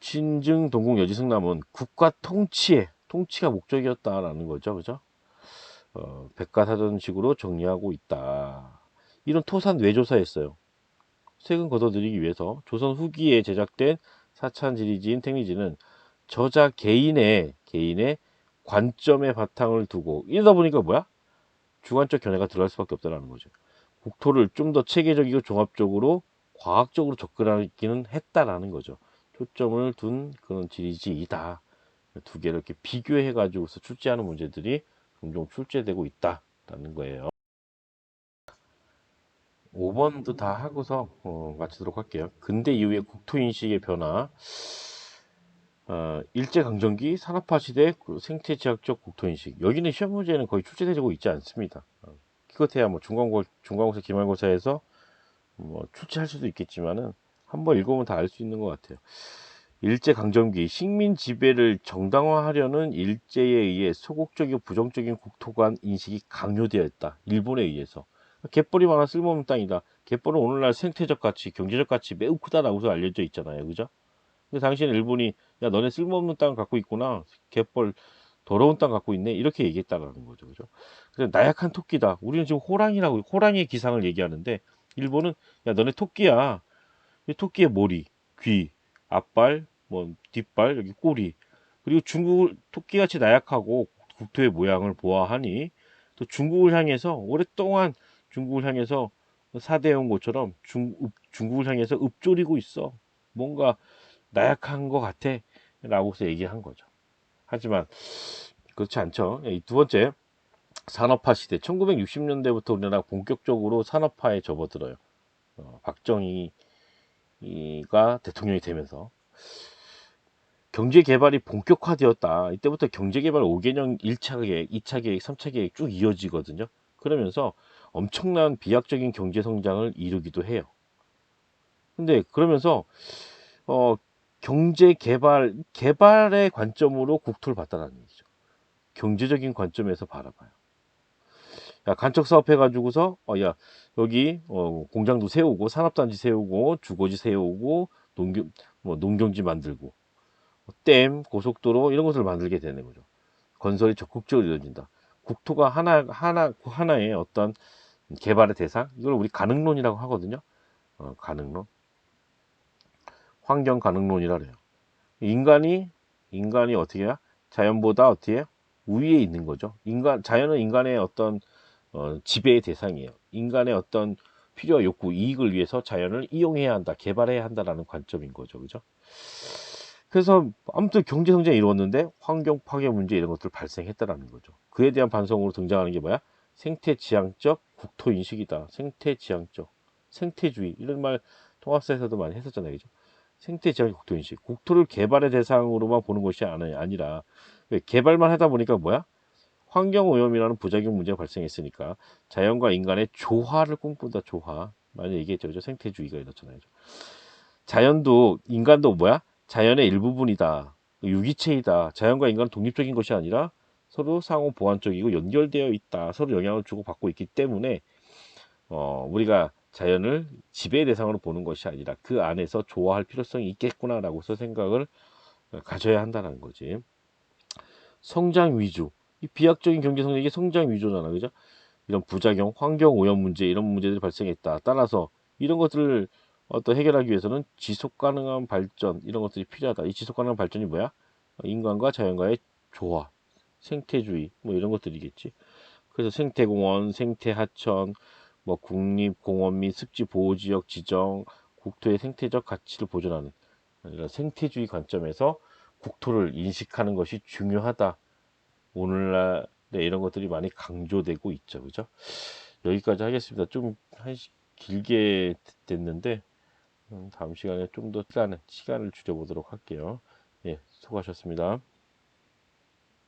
신증 동국 여지승남은 국가 통치가 목적이었다라는 거죠. 그죠? 백과사전식으로 정리하고 있다. 이런 토산 외조사였어요. 세금 걷어들이기 위해서 조선 후기에 제작된 사찬지리지인 택리지는 저자 개인의 관점의 바탕을 두고 이러다 보니까 뭐야? 주관적 견해가 들어갈 수밖에 없다는 거죠. 국토를 좀 더 체계적이고 종합적으로 과학적으로 접근하기는 했다라는 거죠. 초점을 둔 그런 지리지이다. 두 개를 이렇게 비교해 가지고서 출제하는 문제들이 종종 출제되고 있다라는 거예요. 5번도 다 하고서 마치도록 할게요. 근대 이후의 국토인식의 변화, 일제강점기 산업화 시대 생태지학적 국토인식. 여기는 시험 문제는 거의 출제되고 있지 않습니다. 기껏해야 뭐 중간고사, 기말고사에서 뭐 출제할 수도 있겠지만은 한번 읽어보면 다 알 수 있는 것 같아요. 일제강점기 식민 지배를 정당화하려는 일제에 의해 소극적이고 부정적인 국토관 인식이 강요되었다. 일본에 의해서. 갯벌이 많아 쓸모없는 땅이다. 갯벌은 오늘날 생태적 가치, 경제적 가치 매우 크다라고서 알려져 있잖아요. 그죠? 근데 당시에는 일본이 야 너네 쓸모없는 땅을 갖고 있구나. 갯벌 더러운 땅 갖고 있네. 이렇게 얘기했다라는 거죠. 그죠? 그래서 나약한 토끼다. 우리는 지금 호랑이의 기상을 얘기하는데 일본은 야 너네 토끼야. 이 토끼의 머리, 귀, 앞발, 뭐 뒷발, 여기 꼬리 그리고 중국을 토끼같이 나약하고 국토의 모양을 보아하니 또 중국을 향해서 오랫동안 중국을 향해서 사대해온 것처럼 중국을 향해서 읊조리고 있어. 뭔가 나약한 것 같아. 라고서 얘기한 거죠. 하지만 그렇지 않죠. 이 두 번째, 산업화 시대. 1960년대부터 우리나라가 본격적으로 산업화에 접어들어요. 박정희가 대통령이 되면서 경제 개발이 본격화되었다. 이때부터 경제 개발 5개년 1차 계획, 2차 계획, 3차 계획 쭉 이어지거든요. 그러면서 엄청난 비약적인 경제 성장을 이루기도 해요. 근데 그러면서 어, 경제 개발의 관점으로 국토를 봤다는 얘기죠. 경제적인 관점에서 바라봐요. 야, 간척 사업 해가지고서, 야, 여기, 공장도 세우고, 산업단지 세우고, 주거지 세우고, 농경지 만들고, 댐, 고속도로, 이런 것을 만들게 되는 거죠. 건설이 적극적으로 이루어진다. 국토가 하나의 어떤 개발의 대상? 이걸 우리 가능론이라고 하거든요. 가능론. 환경 가능론이라 그래요. 인간이 어떻게 해야? 자연보다 어떻게 해요? 우위에 있는 거죠. 자연은 인간의 어떤 지배의 대상이에요. 인간의 어떤 필요와 욕구, 이익을 위해서 자연을 이용해야 한다, 개발해야 한다라는 관점인 거죠. 그죠? 그래서 아무튼 경제 성장이 이루었는데 환경 파괴 문제 이런 것들 발생했다라는 거죠. 그에 대한 반성으로 등장하는 게 뭐야? 생태 지향적 국토 인식이다. 생태 지향적 생태주의 이런 말 통합사에서도 많이 했었잖아요. 그죠? 생태 지향적 국토 인식. 국토를 개발의 대상으로만 보는 것이 아니라 개발만 하다 보니까 뭐야? 환경 오염이라는 부작용 문제가 발생했으니까 자연과 인간의 조화를 꿈꾼다. 조화. 많이 얘기했죠. 그죠? 생태주의가 이렇잖아요. 자연도 인간도 뭐야? 자연의 일부분이다. 유기체이다. 자연과 인간은 독립적인 것이 아니라 서로 상호 보완적이고 연결되어 있다. 서로 영향을 주고 받고 있기 때문에 우리가 자연을 지배의 대상으로 보는 것이 아니라 그 안에서 조화할 필요성이 있겠구나라고서 생각을 가져야 한다는 거지. 성장 위주. 이 비약적인 경제 성장이 이게 성장 위주잖아. 그죠? 이런 부작용, 환경 오염 문제 이런 문제들이 발생했다. 따라서 이런 것들을 해결하기 위해서는 지속 가능한 발전 이런 것들이 필요하다. 이 지속 가능한 발전이 뭐야? 인간과 자연과의 조화, 생태주의 뭐 이런 것들이겠지. 그래서 생태공원, 생태하천, 뭐 국립공원 및 습지보호지역 지정, 국토의 생태적 가치를 보존하는 이런 생태주의 관점에서 국토를 인식하는 것이 중요하다. 오늘날에 이런 것들이 많이 강조되고 있죠. 그죠? 여기까지 하겠습니다. 좀 길게 됐는데 다음 시간에 좀 더 시간을 줄여보도록 할게요. 예, 수고하셨습니다.